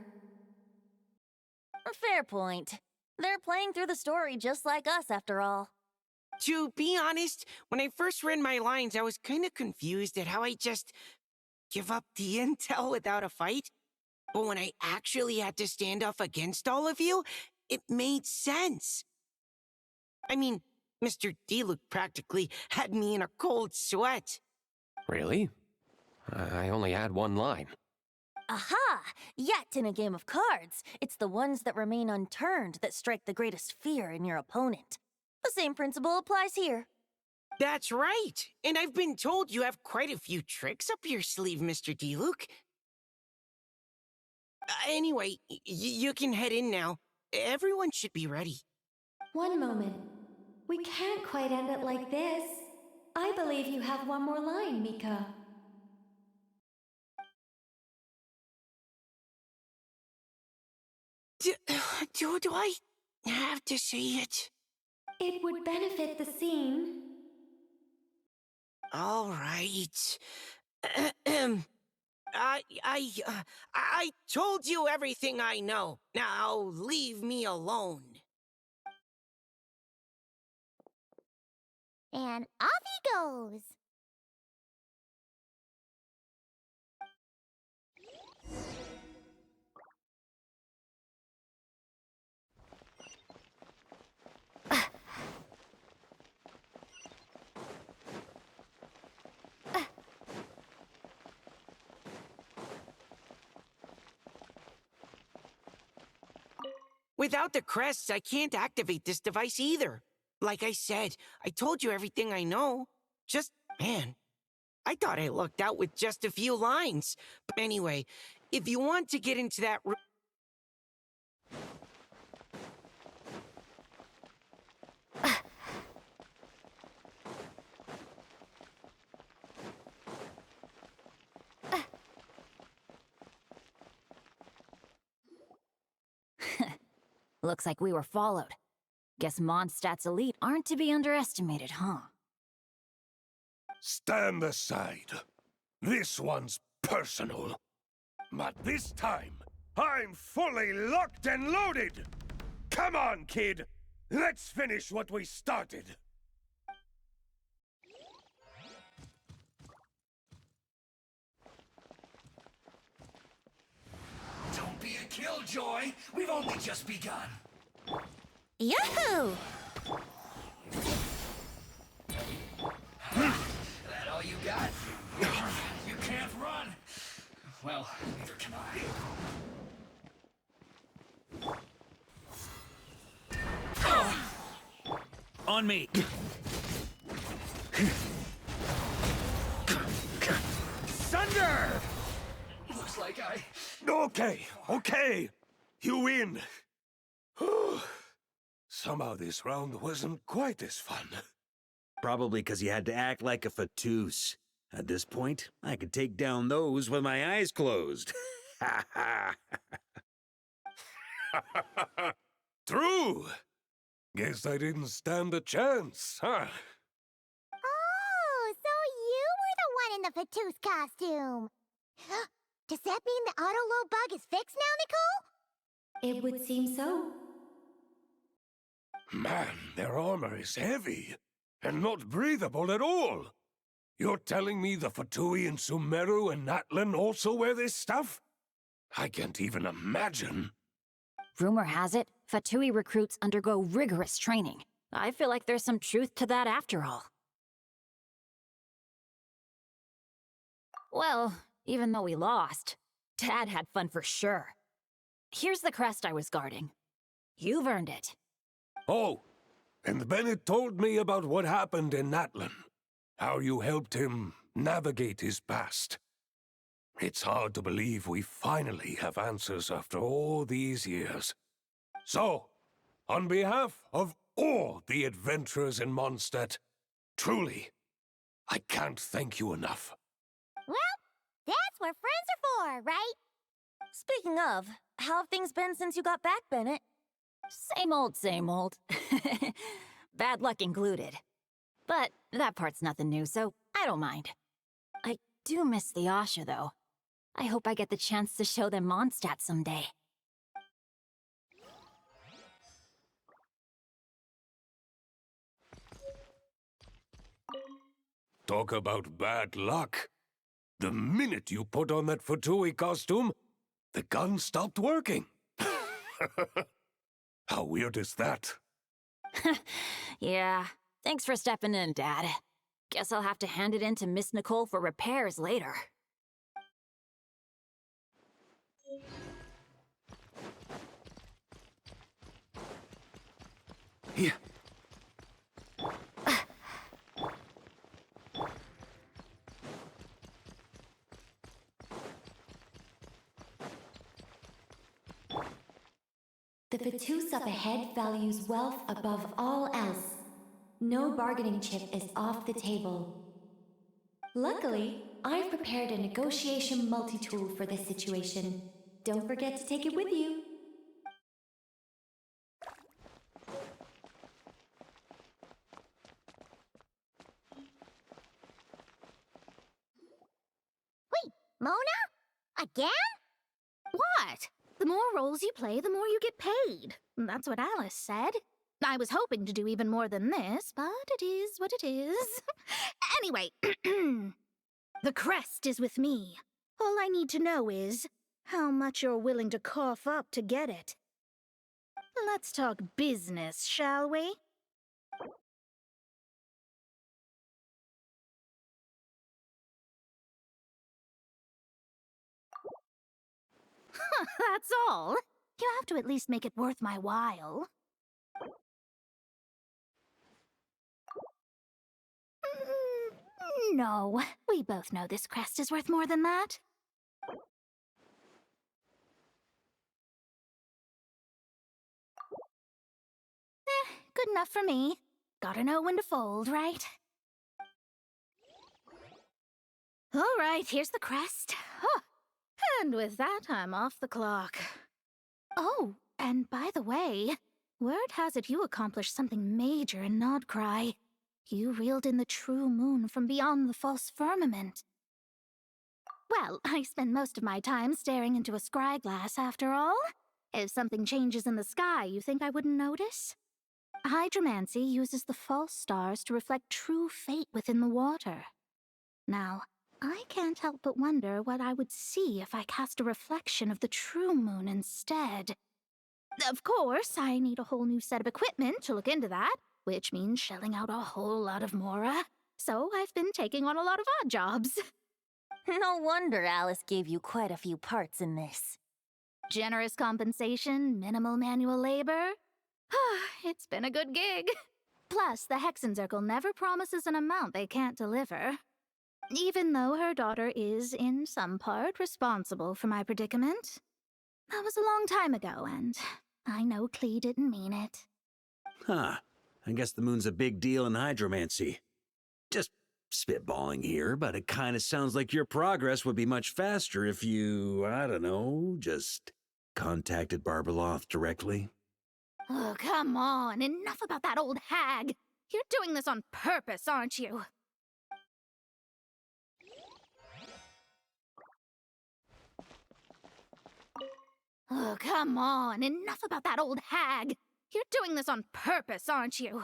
Speaker 7: A fair point. They're playing through the story just like us, after all.
Speaker 17: To be honest, when I first read my lines, I was kind of confused at how I just give up the intel without a fight. But when I actually had to stand up against all of you, it made sense. I mean, Mr. Diluc practically had me in a cold sweat.
Speaker 10: Really? I only had 1 line.
Speaker 7: Aha! Yet in a game of cards, it's the ones that remain unturned that strike the greatest fear in your opponent. The same principle applies here.
Speaker 17: That's right. And I've been told you have quite a few tricks up your sleeve, Mr. Diluc. Anyway, you can head in now. Everyone should be ready.
Speaker 5: One moment. We can't quite end it like this. I believe you have 1 more line, Mika.
Speaker 17: Do I have to say it?
Speaker 5: It would benefit the scene.
Speaker 17: All right. I told you everything I know. Now leave me alone.
Speaker 2: And off he goes.
Speaker 17: Without the crests, I can't activate this device either. Like I said, I told you everything I know. Just, man, I thought I lucked out with just a few lines. But anyway, if you want to get into that room...
Speaker 8: Looks like we were followed. Guess Mondstadt's elite aren't to be underestimated, huh?
Speaker 11: Stand aside. This one's personal. But this time, I'm fully locked and loaded! Come on, kid! Let's finish what we started!
Speaker 18: Don't be a killjoy! We've only just begun!
Speaker 2: Yahoo!
Speaker 18: That all you got? You can't run! Well, neither can I.
Speaker 9: On me!
Speaker 18: Sunder! Looks like I...
Speaker 11: Okay. You win. Somehow this round wasn't quite as fun.
Speaker 9: Probably because you had to act like a fatus. At this point, I could take down those with my eyes closed. Ha ha!
Speaker 11: True! Guess I didn't stand a chance, huh?
Speaker 2: Oh, so you were the one in the Fatus costume. Does that mean the auto-load bug is fixed now, Nicole?
Speaker 4: It would seem so.
Speaker 11: Man, their armor is heavy, and not breathable at all. You're telling me the Fatui and Sumeru and Natlan also wear this stuff? I can't even imagine.
Speaker 8: Rumor has it, Fatui recruits undergo rigorous training. I feel like there's some truth to that after all. Well, even though we lost, Dad had fun for sure. Here's the crest I was guarding. You've earned it.
Speaker 11: Oh, and Bennett told me about what happened in Natlan. How you helped him navigate his past. It's hard to believe we finally have answers after all these years. So, on behalf of all the adventurers in Mondstadt, truly, I can't thank you enough.
Speaker 2: Well, that's what friends are for, right?
Speaker 7: Speaking of, how have things been since you got back, Bennett?
Speaker 8: Same old, same old. Bad luck included. But that part's nothing new, so I don't mind. I do miss the Asha, though. I hope I get the chance to show them Mondstadt someday.
Speaker 11: Talk about bad luck. The minute you put on that Fatui costume, the gun stopped working. How weird is that?
Speaker 8: Yeah, thanks for stepping in, Dad. Guess I'll have to hand it in to Miss Nicole for repairs later.
Speaker 11: Yeah.
Speaker 4: The Fatus up ahead values wealth above all else. No bargaining chip is off the table. Luckily, I've prepared a negotiation multi-tool for this situation. Don't forget to take it with you.
Speaker 2: Wait, Mona? Again?
Speaker 12: What? The more roles you play, the more you get paid. That's what Alice said. I was hoping to do even more than this, but it is what it is. Anyway, the crest is with me. All I need to know is how much you're willing to cough up to get it. Let's talk business, shall we? That's all. You have to at least make it worth my while. No, we both know this crest is worth more than that. Good enough for me. Gotta know when to fold, right? All right, here's the crest. Huh. And with that, I'm off the clock. Oh, and by the way, word has it you accomplished something major in Nodcry. You reeled in the true moon from beyond the false firmament. Well, I spend most of my time staring into a scry glass, after all. If something changes in the sky, you think I wouldn't notice? Hydromancy uses the false stars to reflect true fate within the water. Now, I can't help but wonder what I would see if I cast a reflection of the true moon instead. Of course, I need a whole new set of equipment to look into that, which means shelling out a whole lot of mora. So I've been taking on a lot of odd jobs.
Speaker 7: No wonder Alice gave you quite a few parts in this.
Speaker 12: Generous compensation, minimal manual labor. It's been a good gig. Plus, the Hexen Circle never promises an amount they can't deliver. Even though her daughter is, in some part, responsible for my predicament. That was a long time ago, and I know Klee didn't mean it.
Speaker 9: Huh. I guess the moon's a big deal in hydromancy. Just spitballing here, but it kind of sounds like your progress would be much faster if you, I don't know, just contacted Barbeloth directly.
Speaker 12: Oh, come on. Enough about that old hag. You're doing this on purpose, aren't you? Oh, come on. Enough about that old hag. You're doing this on purpose, aren't you?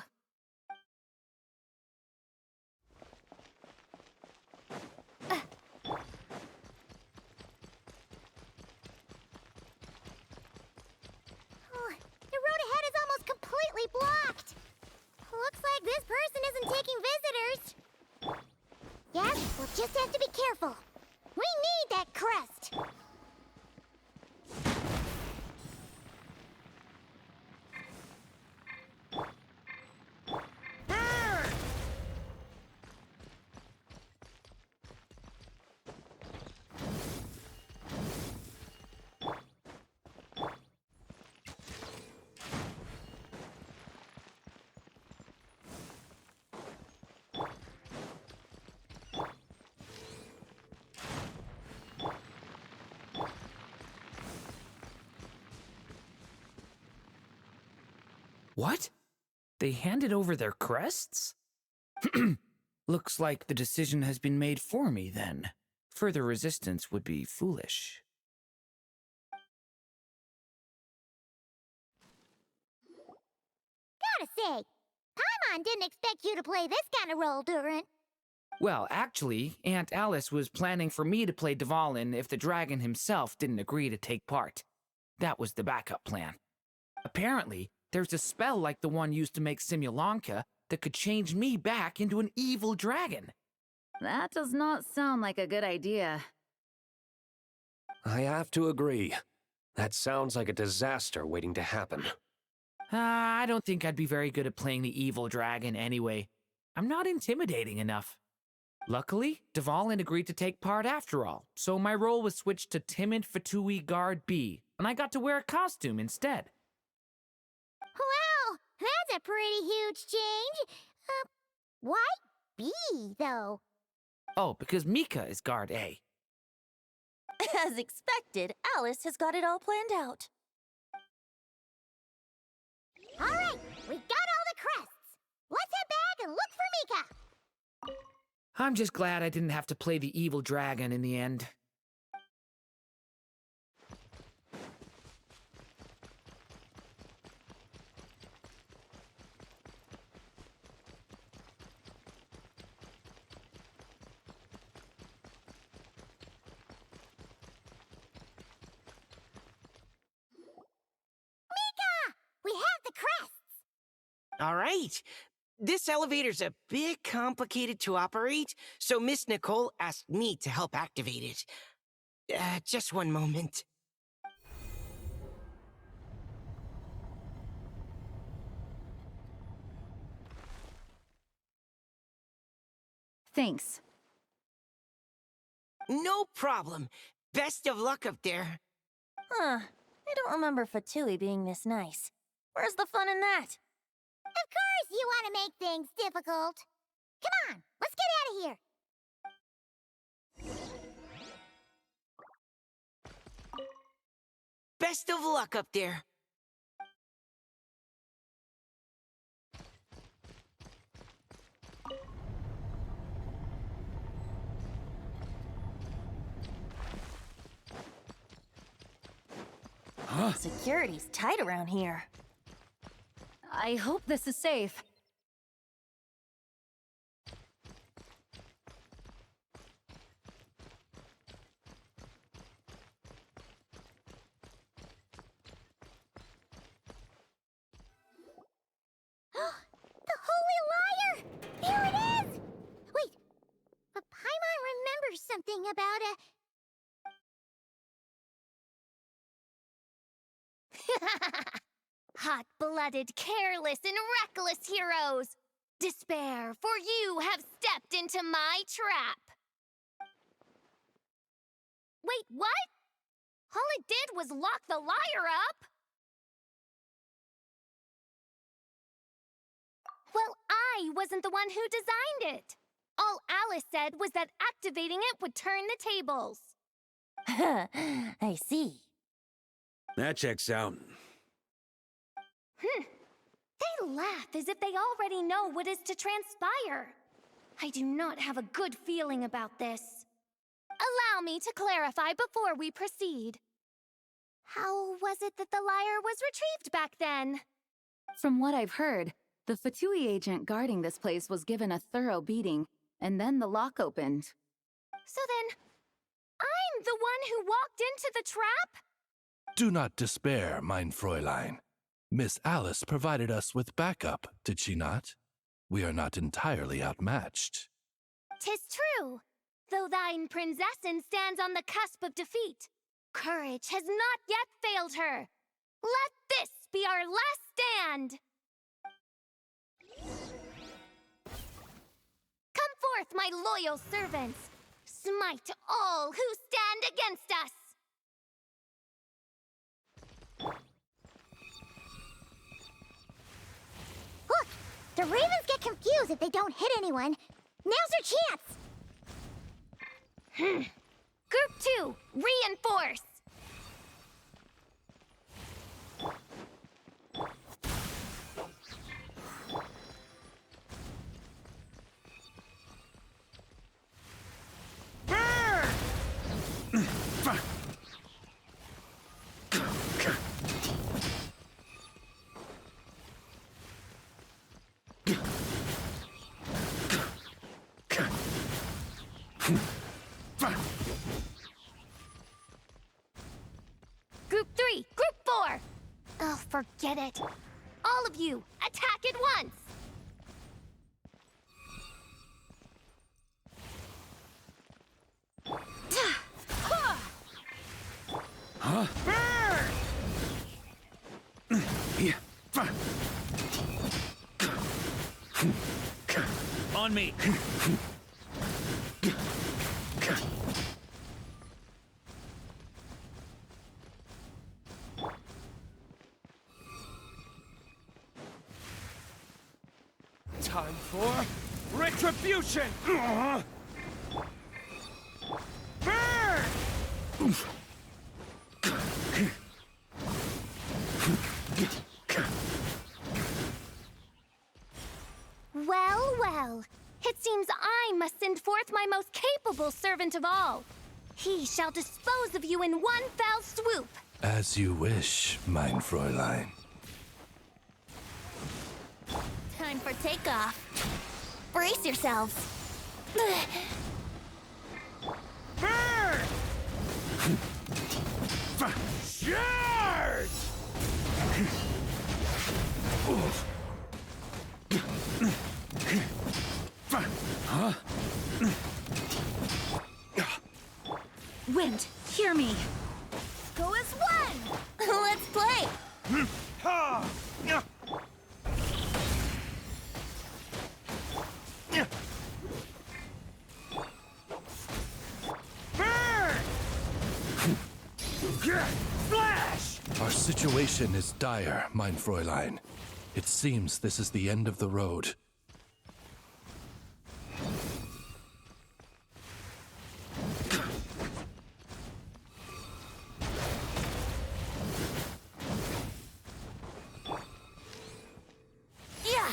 Speaker 2: The road ahead is almost completely blocked. Looks like this person isn't taking visitors. Yes, we'll just have to be careful. We need that crest.
Speaker 19: What? They handed over their crests? Looks like the decision has been made for me, then. Further resistance would be foolish.
Speaker 2: Gotta say, Paimon didn't expect you to play this kind of role, Durant.
Speaker 19: Well, actually, Aunt Alice was planning for me to play Dvalin if the dragon himself didn't agree to take part. That was the backup plan. Apparently, there's a spell like the one used to make Simulanka that could change me back into an evil dragon.
Speaker 8: That does not sound like a good idea.
Speaker 10: I have to agree. That sounds like a disaster waiting to happen.
Speaker 19: I don't think I'd be very good at playing the evil dragon anyway. I'm not intimidating enough. Luckily, Dvalin agreed to take part after all, so my role was switched to Timid Fatui Guard B, and I got to wear a costume instead.
Speaker 2: Wow, that's a pretty huge change. Why B, though?
Speaker 19: Oh, because Mika is Guard A.
Speaker 7: As expected, Alice has got it all planned out.
Speaker 2: All right, we got all the crests. Let's head back and look for Mika.
Speaker 19: I'm just glad I didn't have to play the evil dragon in the end.
Speaker 2: We have the crests!
Speaker 17: All right. This elevator's a bit complicated to operate, so Miss Nicole asked me to help activate it. Just one moment.
Speaker 8: Thanks.
Speaker 17: No problem. Best of luck up there.
Speaker 7: Huh. I don't remember Fatui being this nice. Where's the fun in that?
Speaker 2: Of course you want to make things difficult. Come on, let's get out of here.
Speaker 17: Best of luck up there.
Speaker 7: Security's tight around here.
Speaker 8: I hope this is safe.
Speaker 2: The Holy Liar! There it is! Wait, but Paimon remembers something about a...
Speaker 12: Hot-blooded, careless, and reckless heroes! Despair, for you have stepped into my trap! Wait, what? All it did was lock the liar up! Well, I wasn't the one who designed it. All Alice said was that activating it would turn the tables.
Speaker 7: I see.
Speaker 9: That checks out.
Speaker 12: They laugh as if they already know what is to transpire. I do not have a good feeling about this. Allow me to clarify before we proceed. How was it that the lyre was retrieved back then?
Speaker 8: From what I've heard, the Fatui agent guarding this place was given a thorough beating, and then the lock opened.
Speaker 12: So then, I'm the one who walked into the trap?
Speaker 16: Do not despair, mein Fräulein. Miss Alice provided us with backup, did she not? We are not entirely outmatched.
Speaker 12: 'Tis true, though thine princessin stands on the cusp of defeat. Courage has not yet failed her. Let this be our last stand! Come forth, my loyal servants! Smite all who stand against us!
Speaker 2: Look, the ravens get confused if they don't hit anyone. Now's your chance!
Speaker 12: Group 2, reinforce! Group 3, Group 4! Oh, forget it. All of you, attack at once!
Speaker 9: Huh? Yeah. On me.
Speaker 18: Time for retribution! Burn!
Speaker 12: Well, well. It seems I must send forth my most capable servant of all. He shall dispose of you in one fell swoop.
Speaker 16: As you wish, mein Fräulein.
Speaker 7: Time for takeoff. Brace yourselves.
Speaker 18: Burn! Charge!
Speaker 9: Huh?
Speaker 8: Wind, hear me.
Speaker 7: Go as one! Let's play!
Speaker 16: situation is dire, mein Fräulein. It seems this is the end of the road.
Speaker 7: Yeah.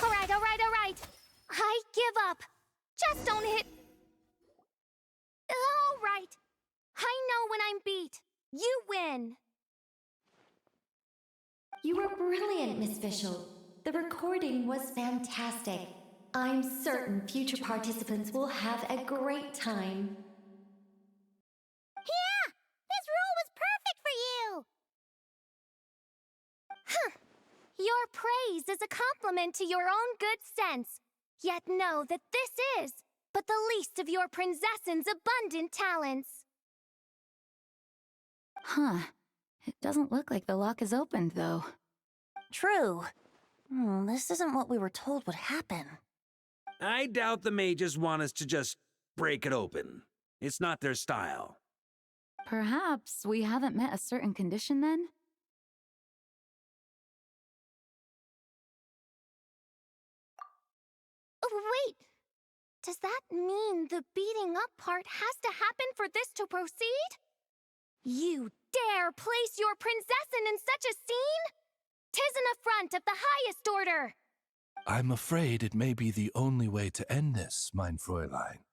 Speaker 12: All right. I give up. Just don't hit. All right. I know when I'm beat. You win.
Speaker 4: You were brilliant, Miss Fischl. The recording was fantastic. I'm certain future participants will have a great time.
Speaker 2: Yeah! This role was perfect for you!
Speaker 12: Huh. Your praise is a compliment to your own good sense. Yet know that this is but the least of your princess's abundant talents.
Speaker 8: Huh. It doesn't look like the lock is opened, though.
Speaker 7: True. This isn't what we were told would happen.
Speaker 9: I doubt the mages want us to just break it open. It's not their style.
Speaker 8: Perhaps we haven't met a certain condition then?
Speaker 12: Oh, wait. Does that mean the beating up part has to happen for this to proceed? You dare place your princessin in such a scene? 'Tis an affront of the highest order.
Speaker 16: I'm afraid it may be the only way to end this, mein Fräulein.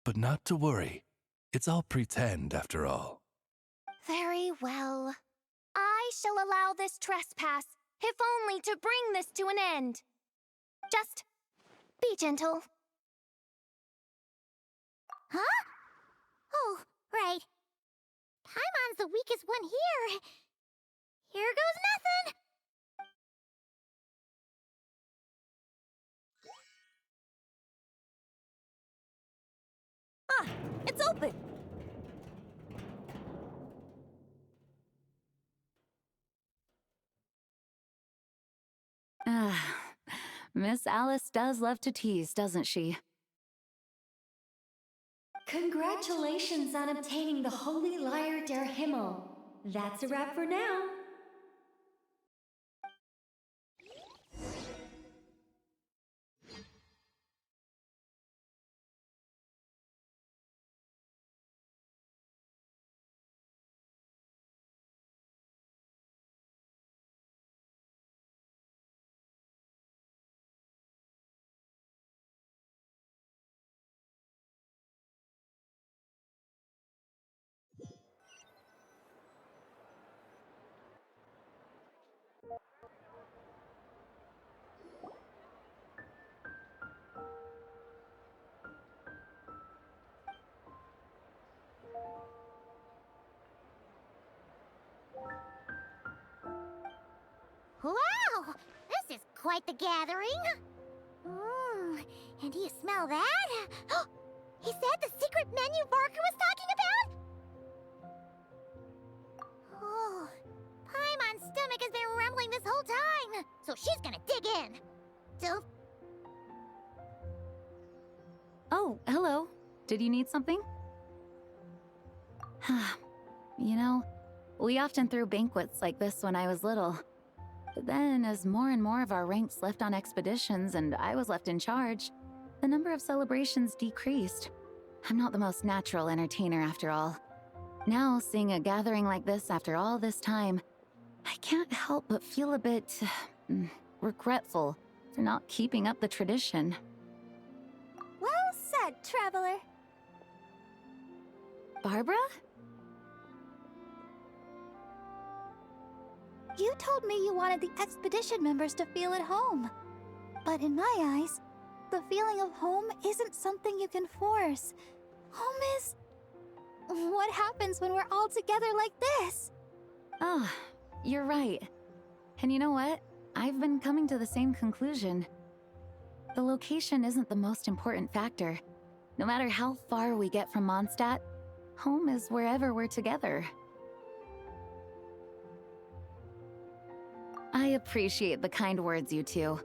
Speaker 16: But not to worry. It's all pretend, after all.
Speaker 12: Very well. I shall allow this trespass, if only to bring this to an end. Just be gentle.
Speaker 2: Huh? Oh, right. Paimon's the weakest one here. Here goes nothing!
Speaker 7: Ah, it's open!
Speaker 8: Miss Alice does love to tease, doesn't she?
Speaker 4: Congratulations on obtaining the Holy Lyre der Himmel. That's a wrap for now.
Speaker 2: Wow! This is quite the gathering. And do you smell that? Is that the secret menu Barker was talking about? Oh, Paimon's stomach has been rumbling this whole time, so she's gonna dig in. So...
Speaker 8: Oh, hello. Did you need something? You know, we often threw banquets like this when I was little. But then, as more and more of our ranks left on expeditions and I was left in charge, the number of celebrations decreased. I'm not the most natural entertainer after all. Now, seeing a gathering like this after all this time, I can't help but feel a bit regretful for not keeping up the tradition.
Speaker 12: Well said, traveler.
Speaker 8: Barbara?
Speaker 12: You told me you wanted the expedition members to feel at home. But in my eyes, the feeling of home isn't something you can force. Home is... what happens when we're all together like this?
Speaker 8: Oh, you're right. And you know what? I've been coming to the same conclusion. The location isn't the most important factor. No matter how far we get from Mondstadt, home is wherever we're together. I appreciate the kind words, you two.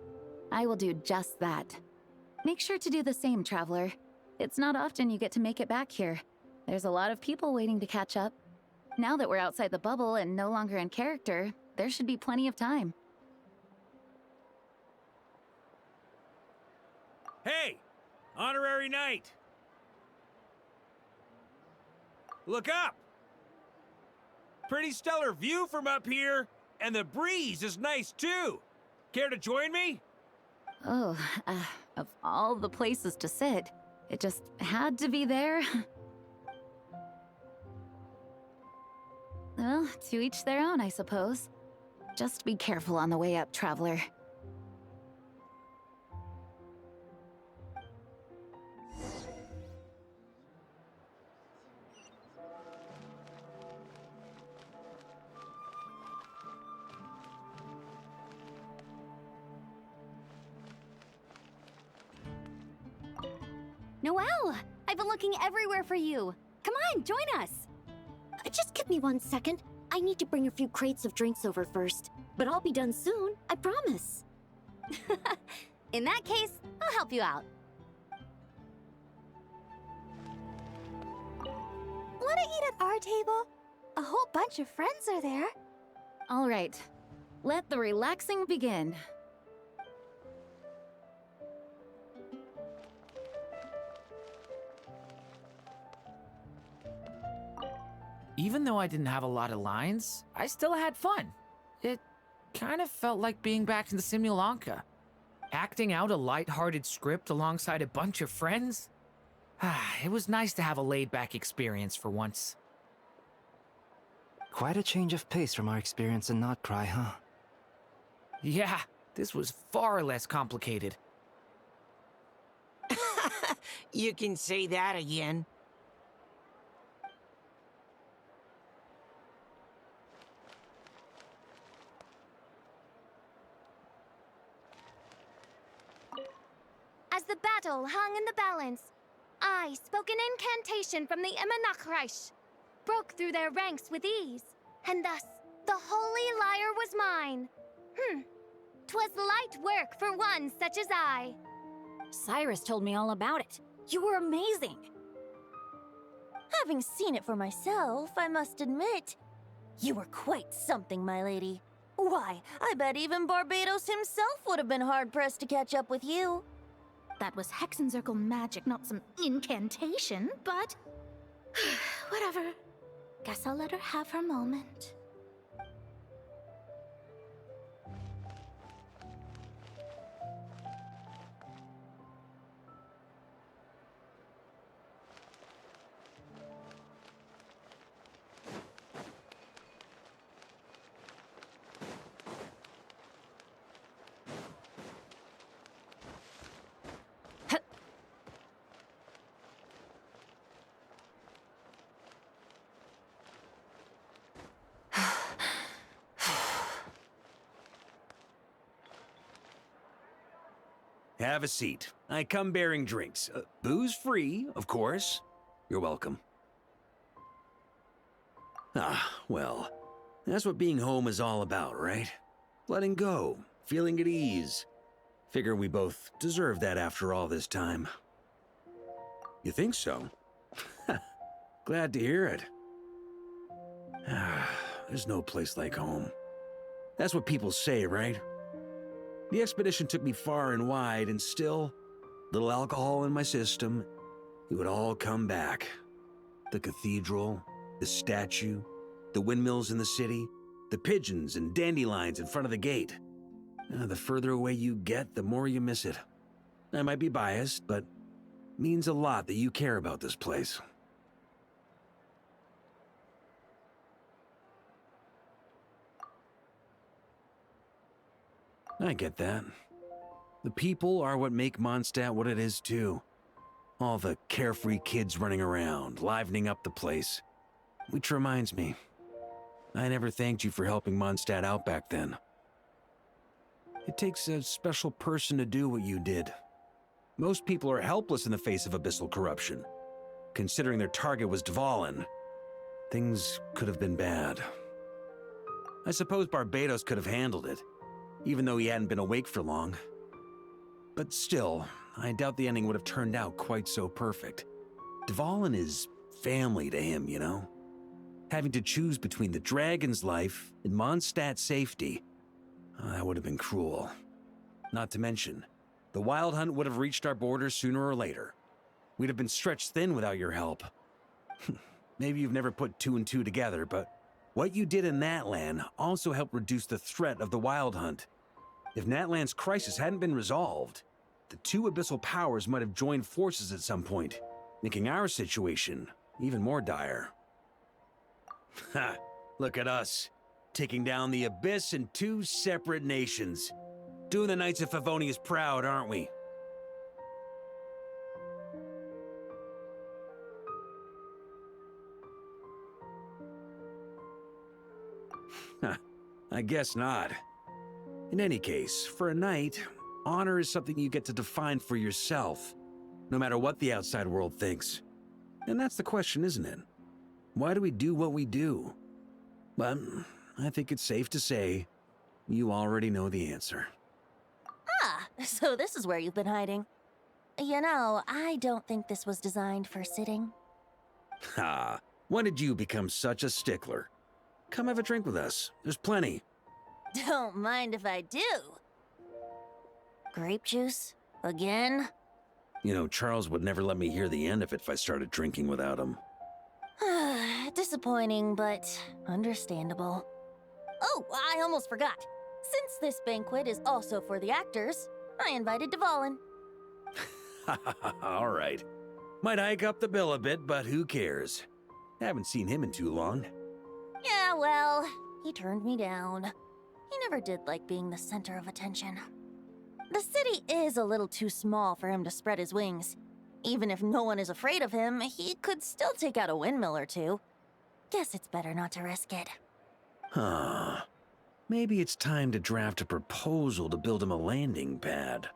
Speaker 8: I will do just that. Make sure to do the same, Traveler. It's not often you get to make it back here. There's a lot of people waiting to catch up. Now that we're outside the bubble and no longer in character, there should be plenty of time.
Speaker 9: Hey! Honorary Knight! Look up! Pretty stellar view from up here, and the breeze is nice too. Care to join me?
Speaker 8: Oh, of all the places to sit, it just had to be there. Well, to each their own, I suppose. Just be careful on the way up, Traveler.
Speaker 5: Noelle! I've been looking everywhere for you. Come on, join us.
Speaker 2: Just give me 1 second. I need to bring a few crates of drinks over first. But I'll be done soon, I promise.
Speaker 5: In that case, I'll help you out.
Speaker 12: Wanna eat at our table? A whole bunch of friends are there.
Speaker 8: All right, let the relaxing begin.
Speaker 19: Even though I didn't have a lot of lines, I still had fun. It kind of felt like being back in the Simulanka. Acting out a light-hearted script alongside a bunch of friends. It was nice to have a laid-back experience for once.
Speaker 13: Quite a change of pace from our experience in Not Cry, huh?
Speaker 19: Yeah, this was far less complicated.
Speaker 17: You can say that again.
Speaker 12: As the battle hung in the balance, I spoke an incantation from the Imanakreich, broke through their ranks with ease, and thus the holy lyre was mine. 'Twas light work for one such as I.
Speaker 7: Cyrus told me all about it. You were amazing. Having seen it for myself, I must admit, you were quite something, my lady. Why, I bet even Barbados himself would have been hard-pressed to catch up with you.
Speaker 12: That was Hexencircle magic, not some incantation, but... whatever. Guess I'll let her have her moment.
Speaker 9: Have a seat. I come bearing drinks. Booze free, of course. You're welcome. Well, that's what being home is all about, right? Letting go, feeling at ease. Figure we both deserve that after all this time. You think so? Glad to hear it. There's no place like home. That's what people say, right? The expedition took me far and wide, and still, little alcohol in my system, it would all come back. The cathedral, the statue, the windmills in the city, the pigeons and dandelions in front of the gate. The further away you get, the more you miss it. I might be biased, but it means a lot that you care about this place. I get that. The people are what make Mondstadt what it is, too. All the carefree kids running around, livening up the place. Which reminds me, I never thanked you for helping Mondstadt out back then. It takes a special person to do what you did. Most people are helpless in the face of abyssal corruption. Considering their target was Dvalin, things could have been bad. I suppose Barbados could have handled it, even though he hadn't been awake for long. But still, I doubt the ending would have turned out quite so perfect. Dvalin is family to him, you know? Having to choose between the dragon's life and Mondstadt's safety, that would have been cruel. Not to mention, the Wild Hunt would have reached our borders sooner or later. We'd have been stretched thin without your help. Maybe you've never put two and two together, but what you did in Natlan also helped reduce the threat of the Wild Hunt. If Natlan's crisis hadn't been resolved, the two abyssal powers might have joined forces at some point, making our situation even more dire. Ha! Look at us, taking down the Abyss in two separate nations. Doing the Knights of Favonius proud, aren't we? I guess not. In any case, for a knight, honor is something you get to define for yourself, no matter what the outside world thinks. And that's the question, isn't it? Why do we do what we do? But I think it's safe to say you already know the answer.
Speaker 7: Ah, so this is where you've been hiding. You know, I don't think this was designed for sitting.
Speaker 9: Ha! When did you become such a stickler? Come have a drink with us. There's plenty.
Speaker 7: Don't mind if I do. Grape juice? Again?
Speaker 9: You know, Charles would never let me hear the end of it if I started drinking without him.
Speaker 7: Disappointing, but understandable. Oh, I almost forgot. Since this banquet is also for the actors, I invited Dvalin.
Speaker 9: All right. Might hike up the bill a bit, but who cares? Haven't seen him in too long.
Speaker 7: Yeah, well, he turned me down. He never did like being the center of attention. The city is a little too small for him to spread his wings. Even if no one is afraid of him, he could still take out a windmill or two. Guess it's better not to risk it.
Speaker 9: Huh. Maybe it's time to draft a proposal to build him a landing pad.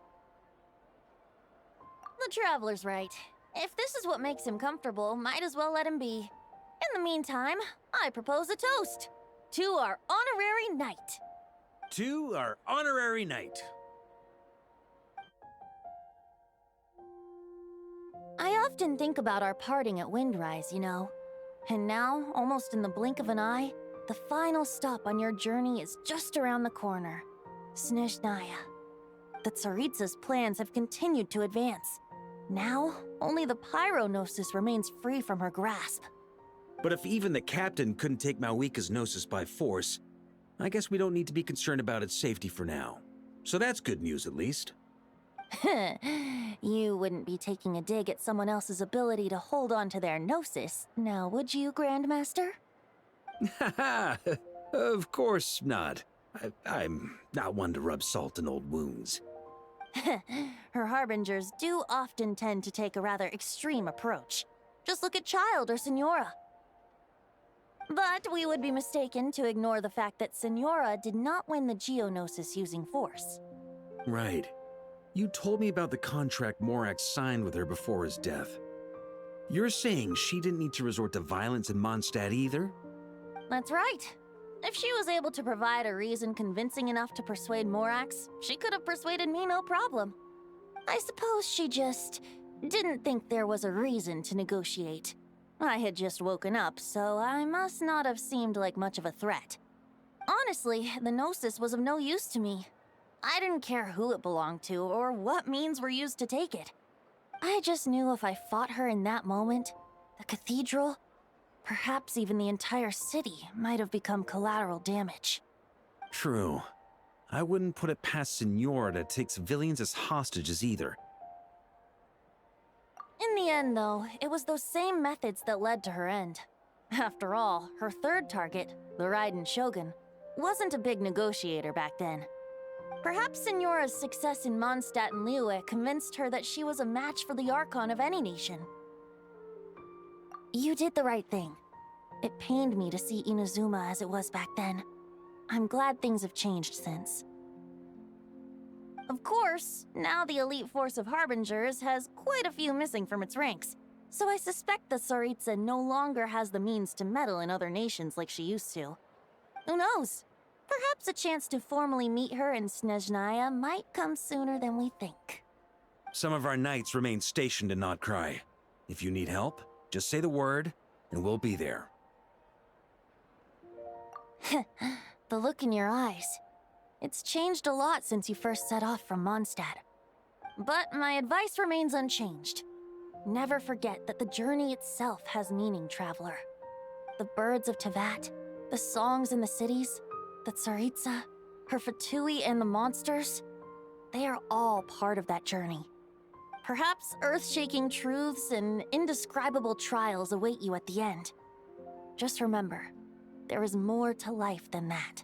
Speaker 7: The Traveler's right. If this is what makes him comfortable, might as well let him be. In the meantime, I propose a toast to our honorary knight.
Speaker 9: To our honorary knight.
Speaker 7: I often think about our parting at Windrise, you know. And now, almost in the blink of an eye, the final stop on your journey is just around the corner. Snezhnaya. The Tsaritsa's plans have continued to advance. Now, only the Pyronosis remains free from her grasp.
Speaker 9: But if even the captain couldn't take Malwika's Gnosis by force, I guess we don't need to be concerned about its safety for now. So that's good news, at least.
Speaker 7: You wouldn't be taking a dig at someone else's ability to hold on to their Gnosis, now would you, Grandmaster?
Speaker 9: Haha, of course not. I'm not one to rub salt in old wounds.
Speaker 7: Her harbingers do often tend to take a rather extreme approach. Just look at Child or Senora. But we would be mistaken to ignore the fact that Senora did not win the Geonosis using force.
Speaker 9: Right. You told me about the contract Morax signed with her before his death. You're saying she didn't need to resort to violence in Mondstadt either?
Speaker 7: That's right. If she was able to provide a reason convincing enough to persuade Morax, she could have persuaded me no problem. I suppose she just didn't think there was a reason to negotiate. I had just woken up, so I must not have seemed like much of a threat. Honestly, the Gnosis was of no use to me. I didn't care who it belonged to or what means were used to take it. I just knew if I fought her in that moment, the cathedral, perhaps even the entire city, might have become collateral damage.
Speaker 9: True. I wouldn't put it past Senora to take civilians as hostages either.
Speaker 7: In the end, though, it was those same methods that led to her end. After all, her third target, the Raiden Shogun, wasn't a big negotiator back then. Perhaps Senora's success in Mondstadt and Liyue convinced her that she was a match for the Archon of any nation. You did the right thing. It pained me to see Inazuma as it was back then. I'm glad things have changed since. Of course, now the elite force of Harbingers has quite a few missing from its ranks, so I suspect the Tsaritsa no longer has the means to meddle in other nations like she used to. Who knows? Perhaps a chance to formally meet her in Snezhnaya might come sooner than we think.
Speaker 9: Some of our knights remain stationed in Notcry. If you need help, just say the word, and we'll be there.
Speaker 7: The look in your eyes. It's changed a lot since you first set off from Mondstadt. But my advice remains unchanged. Never forget that the journey itself has meaning, traveler. The birds of Tevat, the songs in the cities, the Tsaritsa, her Fatui and the monsters, they are all part of that journey. Perhaps earth-shaking truths and indescribable trials await you at the end. Just remember, there is more to life than that.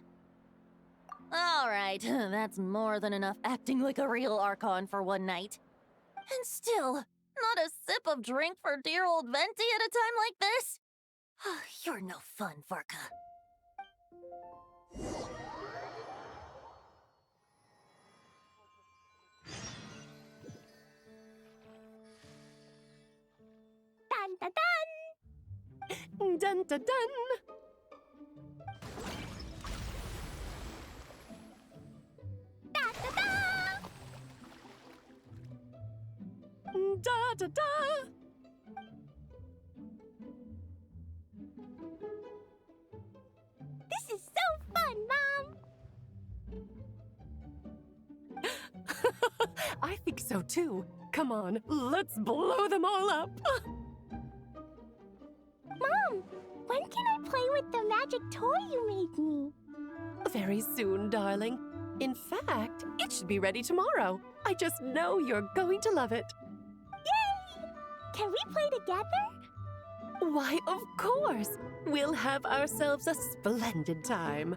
Speaker 7: Alright, that's more than enough acting like a real Archon for one night. And still, not a sip of drink for dear old Venti at a time like this? You're no fun, Varka.
Speaker 2: Dun dun dun!
Speaker 3: Dun dun dun!
Speaker 2: Da da da!
Speaker 3: Da da da!
Speaker 2: This is so fun, Mom!
Speaker 3: I think so too. Come on, let's blow them all up.
Speaker 2: Mom, when can I play with the magic toy you made me?
Speaker 3: Very soon, darling. In fact, it should be ready tomorrow. I just know you're going to love it.
Speaker 2: Yay! Can we play together?
Speaker 3: Why, of course. We'll have ourselves a splendid time.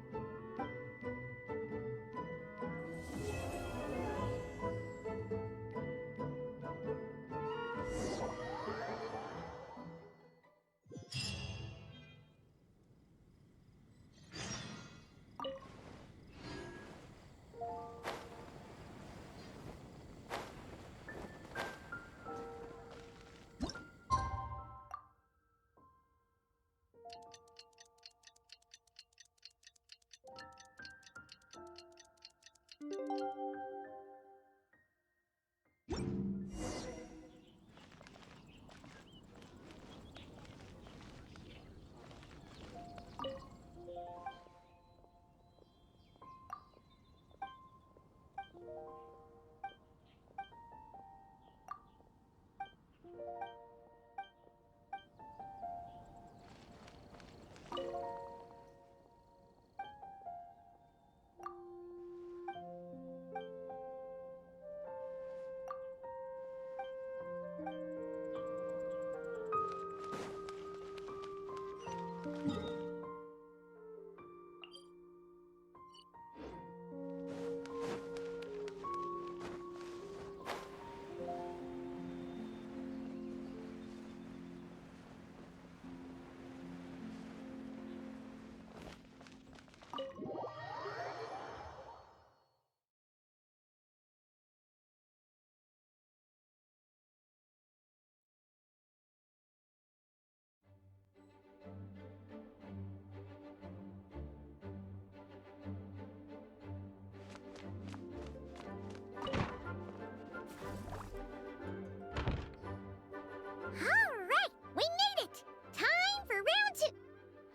Speaker 2: Alright, we made it! Time for round 2!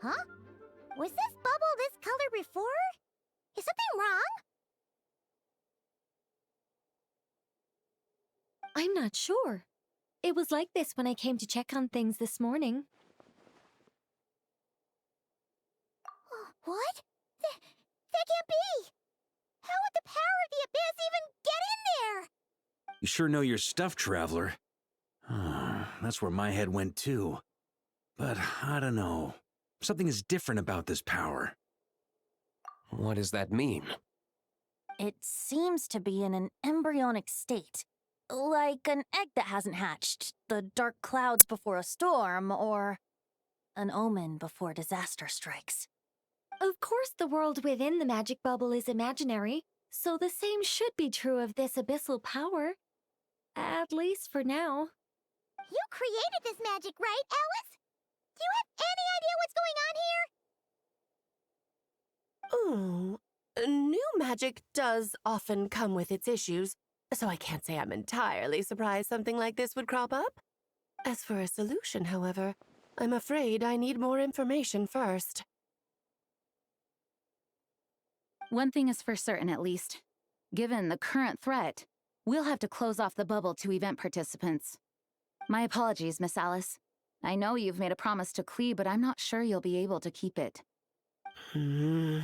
Speaker 2: Huh? Was this bubble this color before? Is something wrong?
Speaker 5: I'm not sure. It was like this when I came to check on things this morning.
Speaker 2: What? That can't be! How would the power of the abyss even get in there?
Speaker 9: You sure know your stuff, traveler. That's where my head went too. But I don't know. Something is different about this power.
Speaker 10: What does that mean?
Speaker 7: It seems to be in an embryonic state. Like an egg that hasn't hatched, the dark clouds before a storm, or an omen before disaster strikes.
Speaker 5: Of course, the world within the magic bubble is imaginary, so the same should be true of this abyssal power. At least for now.
Speaker 2: You created this magic, right, Alice? Do you have any idea what's going on
Speaker 3: Ooh, new magic does often come with its issues, so I can't say I'm entirely surprised something like this would crop up. As for a solution, however, I'm afraid I need more information first.
Speaker 8: One thing is for certain, at least. Given the current threat, we'll have to close off the bubble to event participants. My apologies, Miss Alice. I know you've made a promise to Klee, but I'm not sure you'll be able to keep it.
Speaker 2: Have we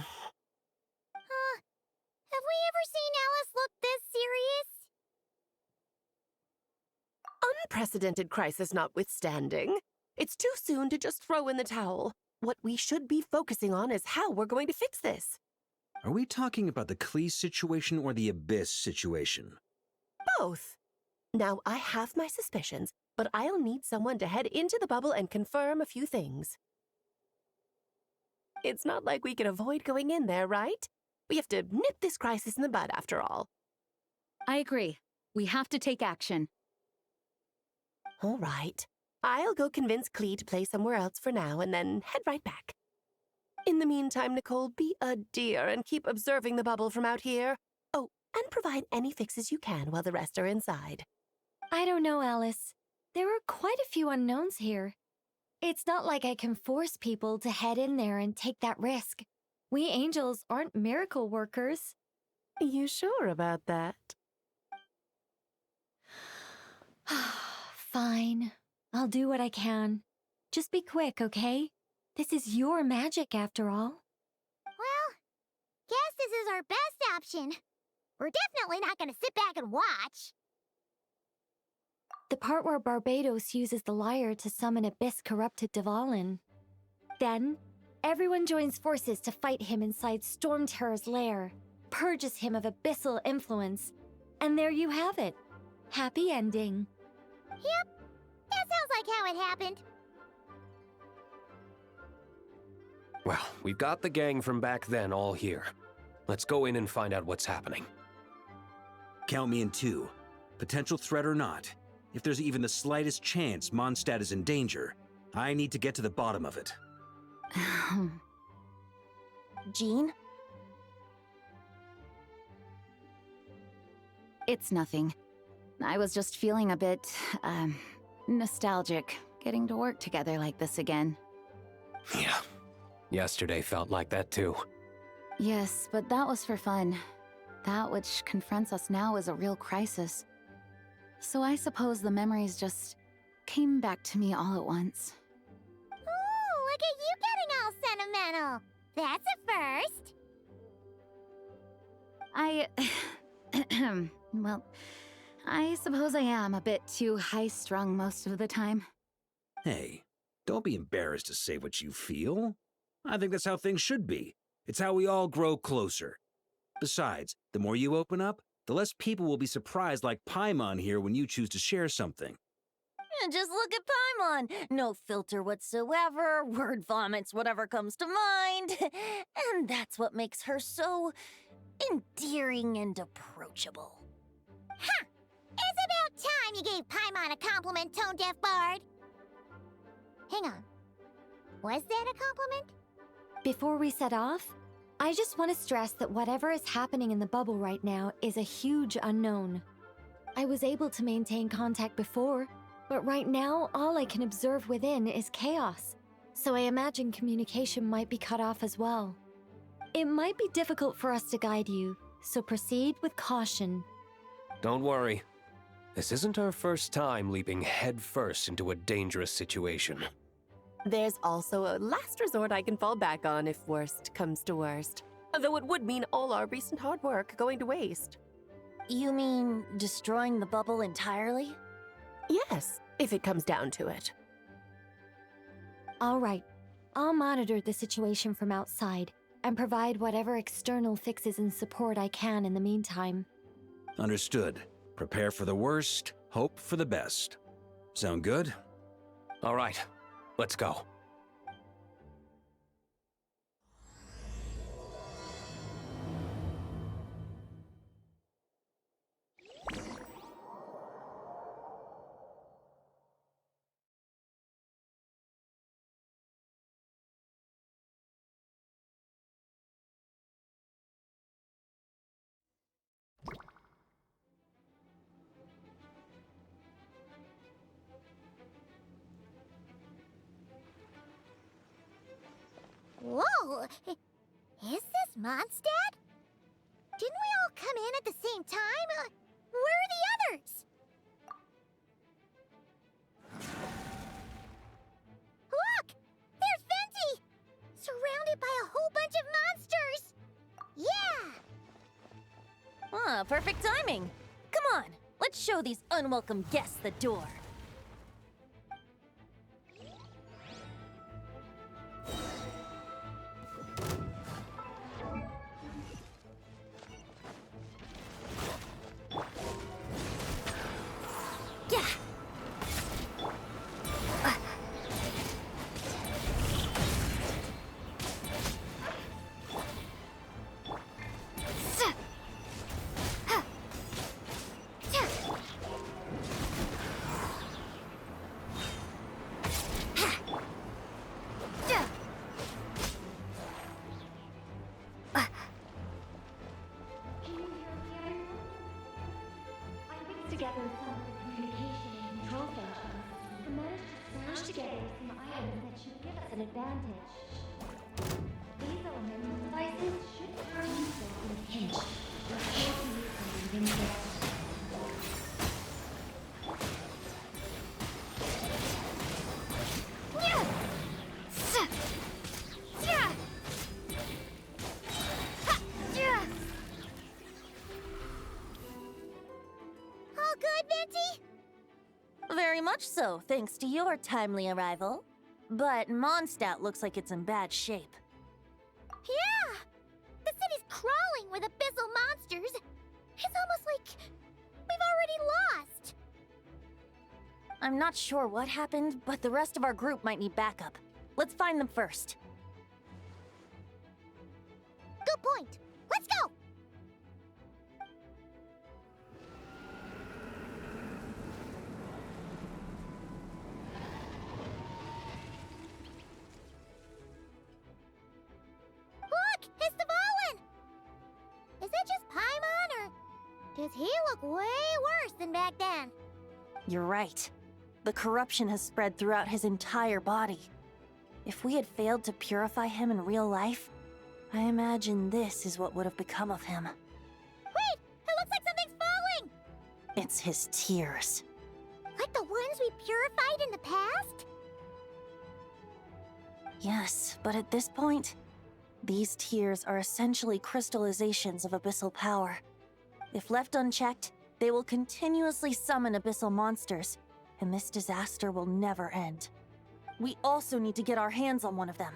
Speaker 2: ever seen Alice look this serious?
Speaker 3: Unprecedented crisis notwithstanding, it's too soon to just throw in the towel. What we should be focusing on is how we're going to fix this.
Speaker 9: Are we talking about the Klee situation or the Abyss situation?
Speaker 3: Both. Now, I have my suspicions, but I'll need someone to head into the bubble and confirm a few things. It's not like we can avoid going in there, right? We have to nip this crisis in the bud, after all.
Speaker 8: I agree. We have to take action.
Speaker 3: All right. I'll go convince Klee to play somewhere else for now and then head right back. In the meantime, Nicole, be a dear and keep observing the bubble from out here. Oh, and provide any fixes you can while the rest are inside.
Speaker 5: I don't know, Alice. There are quite a few unknowns here. It's not like I can force people to head in there and take that risk. We angels aren't miracle workers.
Speaker 3: You sure about that?
Speaker 5: Fine. I'll do what I can. Just be quick, okay? This is your magic, after all.
Speaker 2: Well, guess this is our best option. We're definitely not gonna sit back and watch.
Speaker 5: The part where Barbados uses the lyre to summon abyss-corrupted Dvalin. Then, everyone joins forces to fight him inside Storm Terror's lair, purges him of abyssal influence, and there you have it. Happy ending.
Speaker 2: Yep, that sounds like how it happened.
Speaker 10: Well, we've got the gang from back then all here. Let's go in and find out what's happening.
Speaker 9: Count me in 2. Potential threat or not, if there's even the slightest chance Mondstadt is in danger, I need to get to the bottom of it.
Speaker 7: Jean?
Speaker 8: It's nothing. I was just feeling a bit, nostalgic, getting to work together like this again.
Speaker 10: Yeah. Yesterday felt like that too.
Speaker 8: Yes, but that was for fun. That which confronts us now is a real crisis. So I suppose the memories just came back to me all at once.
Speaker 2: Ooh, look at you getting all sentimental. That's a first.
Speaker 8: Well, I suppose I am a bit too high-strung most of the time.
Speaker 9: Hey, don't be embarrassed to say what you feel. I think that's how things should be. It's how we all grow closer. Besides, the more you open up, the less people will be surprised like Paimon here when you choose to share something.
Speaker 7: And just look at Paimon. No filter whatsoever, word vomits whatever comes to mind. And that's what makes her so endearing and approachable.
Speaker 2: Ha! It's about time you gave Paimon a compliment, tone-deaf bard. Hang on. Was that a compliment?
Speaker 5: Before we set off, I just want to stress that whatever is happening in the bubble right now is a huge unknown. I was able to maintain contact before, but right now all I can observe within is chaos, so I imagine communication might be cut off as well. It might be difficult for us to guide you, so proceed with caution.
Speaker 10: Don't worry. This isn't our first time leaping headfirst into a dangerous situation.
Speaker 3: There's also a last resort I can fall back on if worst comes to worst. Though it would mean all our recent hard work going to waste.
Speaker 7: You mean destroying the bubble entirely?
Speaker 3: Yes, if it comes down to it.
Speaker 5: All right, I'll monitor the situation from outside and provide whatever external fixes and support I can in the meantime.
Speaker 9: Understood. Prepare for the worst, hope for the best. Sound good?
Speaker 10: All right, let's go.
Speaker 2: Is this Mondstadt? Didn't we all come in at the same time? Where are the others? Look! There's Venti! Surrounded by a whole bunch of monsters! Yeah!
Speaker 7: Ah, perfect timing. Come on, let's show these unwelcome guests the door.
Speaker 4: Together some communication and control functions, we managed to smash together some items that should give us an advantage. These elemental devices should turn useful in a pinch. We're able to use them in things.
Speaker 7: Very much so, thanks to your timely arrival. But Mondstadt looks like it's in bad shape.
Speaker 2: Yeah! The city's crawling with abyssal monsters. It's almost like we've already lost.
Speaker 7: I'm not sure what happened, but the rest of our group might need backup. Let's find them first.
Speaker 2: Good point. Let's go! Look! It's Dvalin! Is it just Paimon, or does he look way worse than back then?
Speaker 7: You're right. The corruption has spread throughout his entire body. If we had failed to purify him in real life, I imagine this is what would have become of him.
Speaker 2: Wait! It looks like something's falling!
Speaker 7: It's his tears.
Speaker 2: Like the ones we purified in the past?
Speaker 7: Yes, but at this point, these tears are essentially crystallizations of abyssal power. If left unchecked, they will continuously summon abyssal monsters, and this disaster will never end. We also need to get our hands on one of them.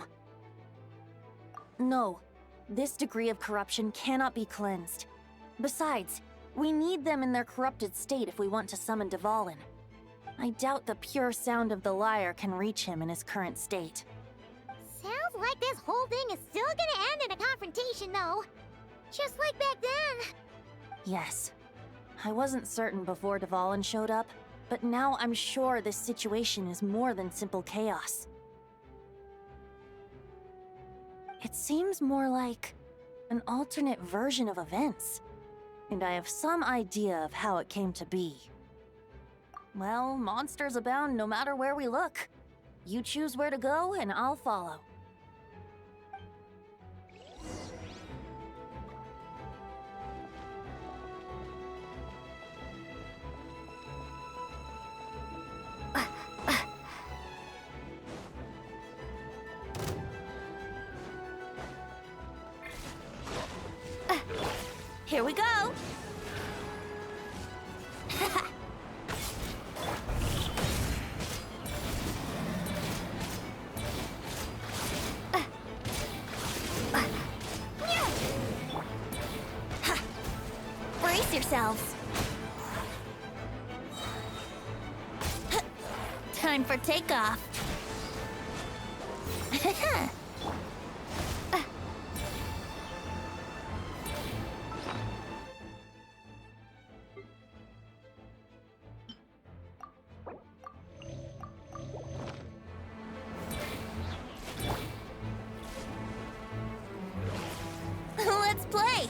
Speaker 7: No, this degree of corruption cannot be cleansed. Besides, we need them in their corrupted state if we want to summon Dvalin. I doubt the pure sound of the lyre can reach him in his current state.
Speaker 2: Sounds like this whole thing is still gonna end in a confrontation, though. Just like back then.
Speaker 7: Yes. I wasn't certain before Dvalin showed up, but now I'm sure this situation is more than simple chaos. It seems more like an alternate version of events, and I have some idea of how it came to be. Well, monsters abound no matter where we look. You choose where to go, and I'll follow. Here we go! Brace yourselves! Time for takeoff! Let's play!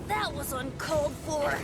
Speaker 7: That was uncalled for.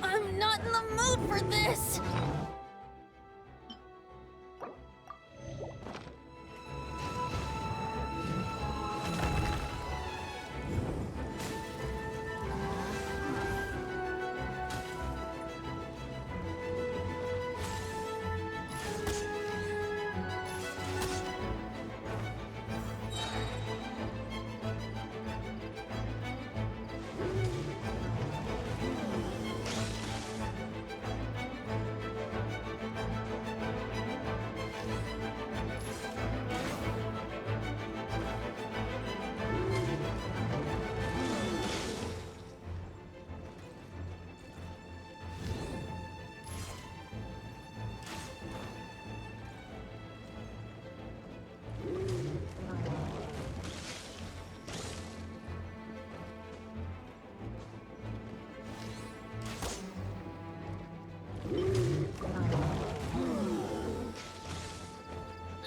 Speaker 7: I'm not in the mood for this.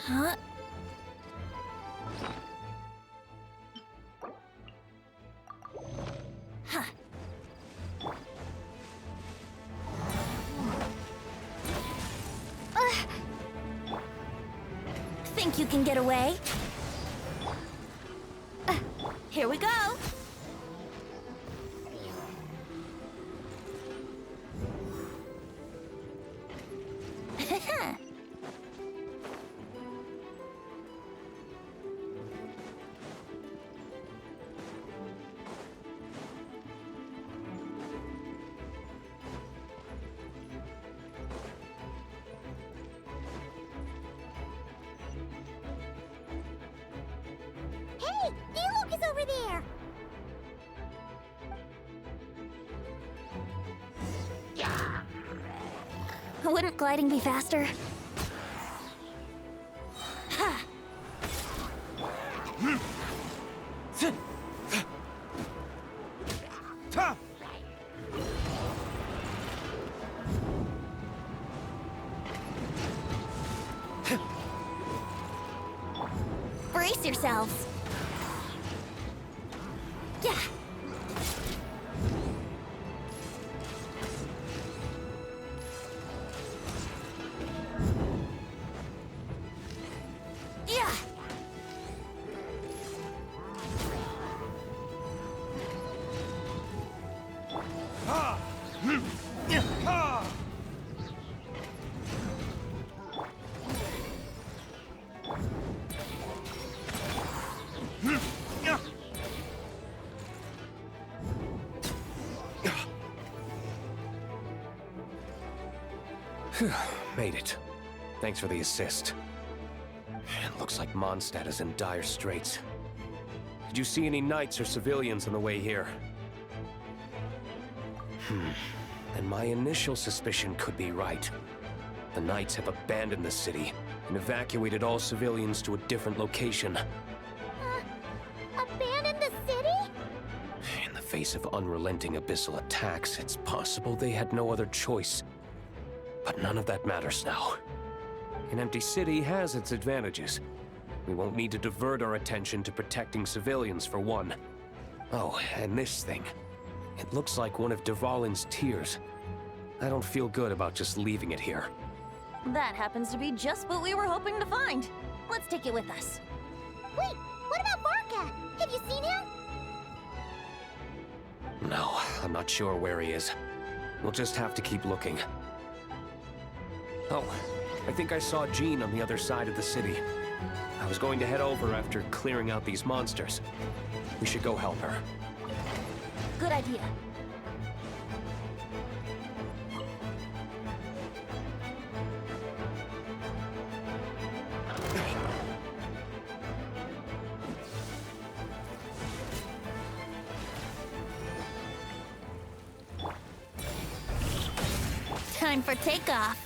Speaker 7: Huh? Huh. Think you can get away? Here we go. Hey, Diluc is over there! Wouldn't gliding be faster? Ha! Brace yourselves! Yeah! Yeah!
Speaker 10: Made it. Thanks for the assist. It looks like Mondstadt is in dire straits. Did you see any knights or civilians on the way here? And my initial suspicion could be right. The knights have abandoned the city and evacuated all civilians to a different location.
Speaker 2: Abandon the city?
Speaker 10: In the face of unrelenting abyssal attacks, it's possible they had no other choice. But none of that matters now. An empty city has its advantages. We won't need to divert our attention to protecting civilians for one. Oh, and this thing. It looks like one of Dvalin's tears. I don't feel good about just leaving it here.
Speaker 7: That happens to be just what we were hoping to find. Let's take it with us.
Speaker 2: Wait, what about Varka? Have you seen him?
Speaker 10: No, I'm not sure where he is. We'll just have to keep looking. Oh, I think I saw Jean on the other side of the city. I was going to head over after clearing out these monsters. We should go help her.
Speaker 7: Good idea.
Speaker 2: Time for takeoff.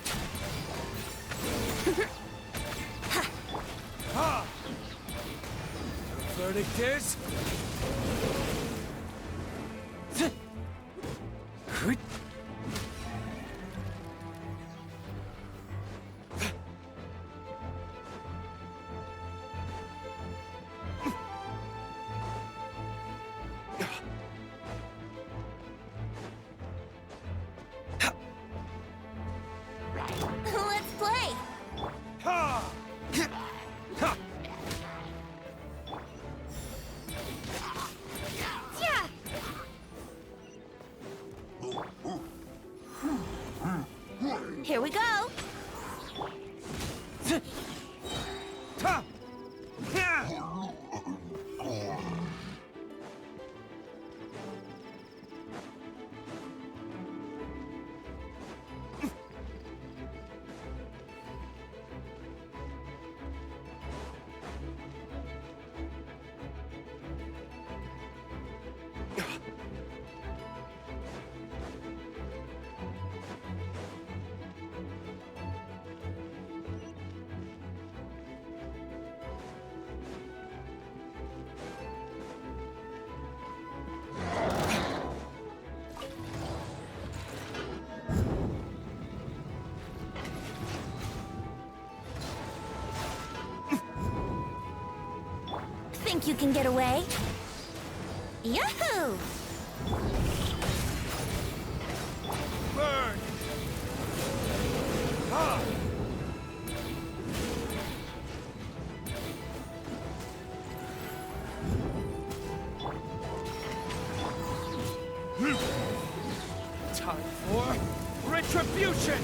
Speaker 11: Ha! The verdict is...
Speaker 2: Let's play.
Speaker 7: Here we go.
Speaker 2: Think you can get away? Yahoo!
Speaker 11: Burn! Ha! Time for retribution!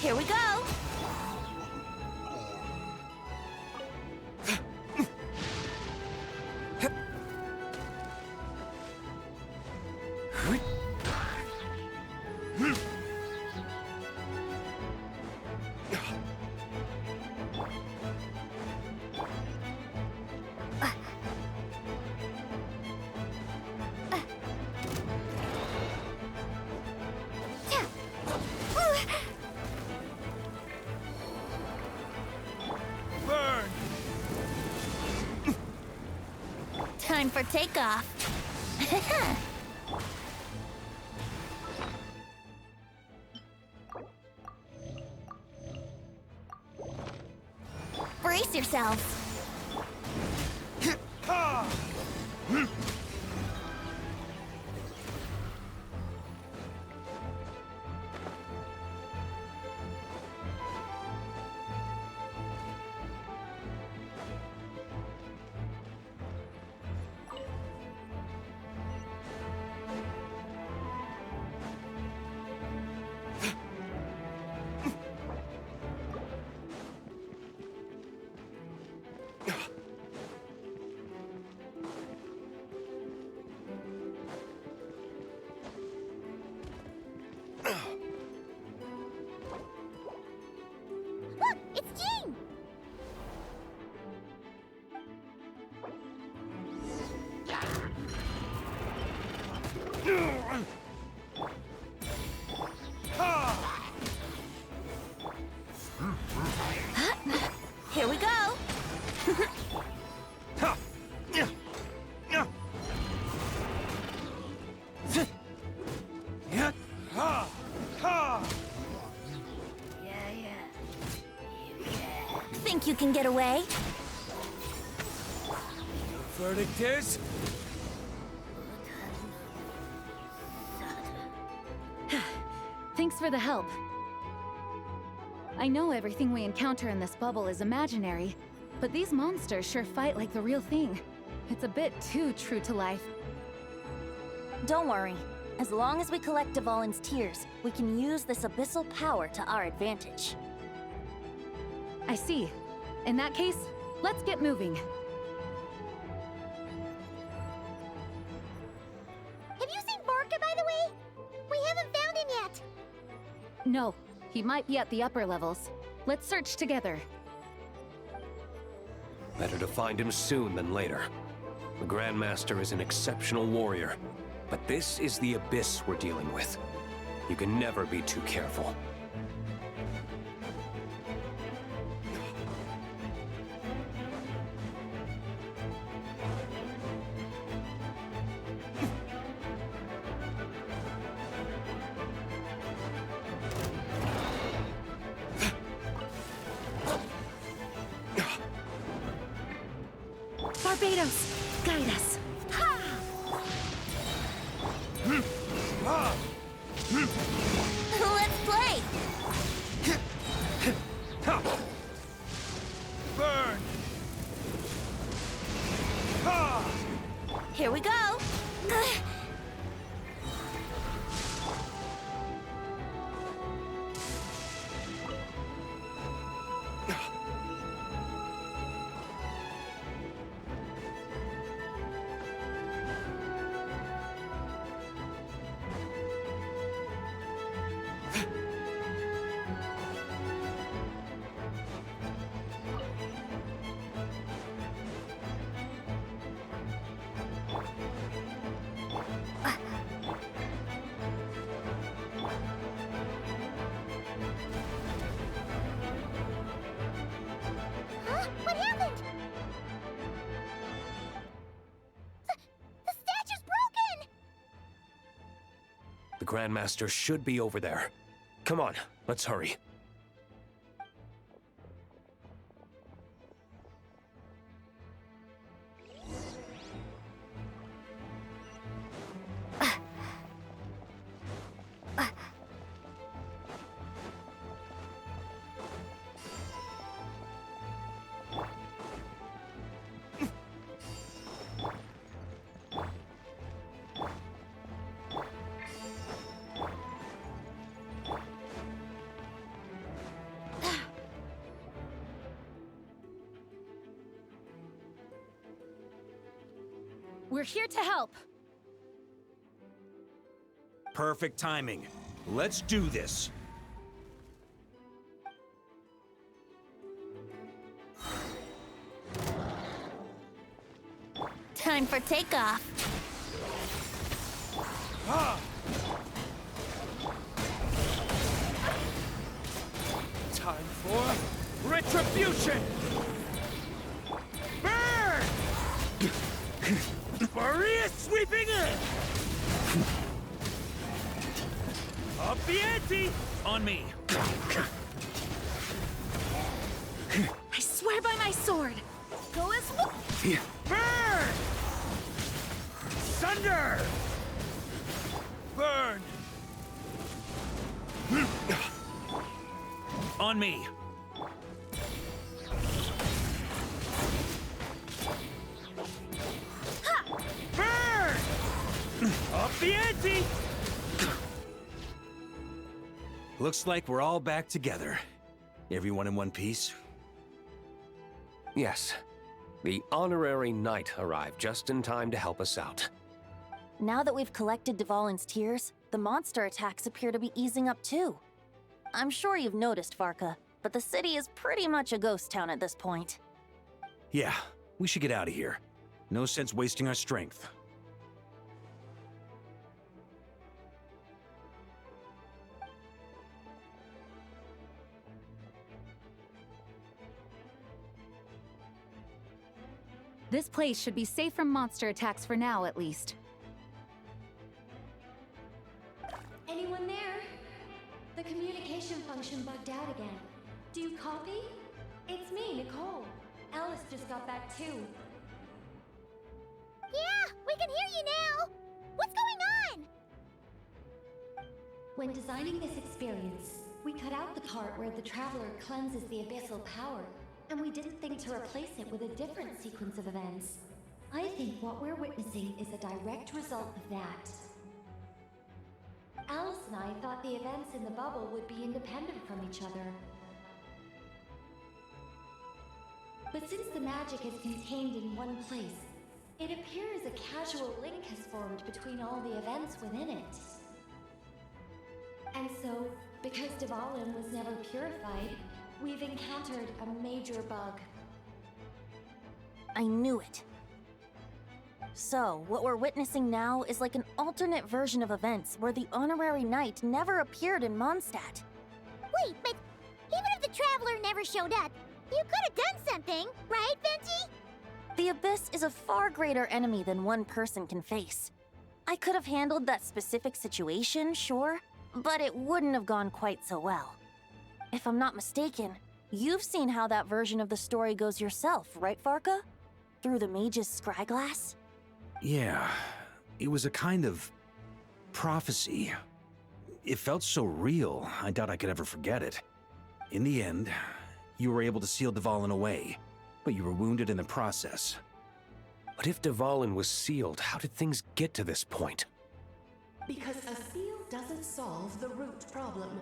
Speaker 7: Here we go.
Speaker 2: Time for takeoff. Brace yourselves. Look, it's Jean!
Speaker 7: Here we go.
Speaker 2: Think you can get away?
Speaker 18: Verdict is?
Speaker 8: Thanks for the help. I know everything we encounter in this bubble is imaginary, but these monsters sure fight like the real thing. It's a bit too true to life.
Speaker 7: Don't worry. As long as we collect Dvalin's tears, we can use this abyssal power to our advantage.
Speaker 8: I see. In that case, let's get moving.
Speaker 2: Have you seen Vorka, by the way? We haven't found him yet.
Speaker 8: No, he might be at the upper levels. Let's search together.
Speaker 10: Better to find him soon than later. The Grandmaster is an exceptional warrior, but this is the abyss we're dealing with. You can never be too careful.
Speaker 5: Barbados, guide us.
Speaker 2: Let's play!
Speaker 18: Burn!
Speaker 7: Here we go.
Speaker 2: Huh? What happened? The statue's broken!
Speaker 10: The Grandmaster should be over there. Come on, let's hurry.
Speaker 8: We're here to help.
Speaker 9: Perfect timing. Let's do this.
Speaker 2: Time for takeoff.
Speaker 18: Time for retribution! Burn! Maria sweeping in! Up the ante!
Speaker 9: On me.
Speaker 8: I swear by my
Speaker 5: my sword. Go as well.
Speaker 9: Burn! Thunder! Burn! On me. Burn! Up the ante! Looks like we're all back together. Everyone in one piece?
Speaker 10: Yes. The honorary knight arrived just in time to help us out.
Speaker 7: Now that we've collected Dvalin's tears, the monster attacks appear to be easing up too. I'm sure you've noticed, Varka, but the city is pretty much a ghost town at this point.
Speaker 9: Yeah, we should get out of here. No sense wasting our strength.
Speaker 8: This place should be safe from monster attacks for now, at least.
Speaker 4: Anyone there? The communication function bugged out again. Do you copy? It's me, Nicole. Alice just got back too.
Speaker 2: Yeah, we can hear you now! What's going on?
Speaker 4: When designing this experience, we cut out the part where the Traveler cleanses the abyssal power, and we didn't think to replace it with a different sequence of events. I think what we're witnessing is a direct result of that. Alice and I thought the events in the bubble would be independent from each other. But since the magic is contained in one place, it appears a casual link has formed between all the events within it. And so, because Dvalin was never purified, we've encountered a major bug.
Speaker 7: I knew it. So, what we're witnessing now is like an alternate version of events where the honorary knight never appeared in Mondstadt.
Speaker 2: Wait, but even if the Traveler never showed up, you could have done something, right, Venti?
Speaker 7: The Abyss is a far greater enemy than one person can face. I could have handled that specific situation, sure, but it wouldn't have gone quite so well. If I'm not mistaken, you've seen how that version of the story goes yourself, right, Varka? Through the mage's scryglass?
Speaker 9: Yeah, it was a kind of prophecy. It felt so real, I doubt I could ever forget it. In the end, you were able to seal Dvalin away, but you were wounded in the process.
Speaker 10: But if Dvalin was sealed, how did things get to this point?
Speaker 3: Because a seal doesn't solve the root problem.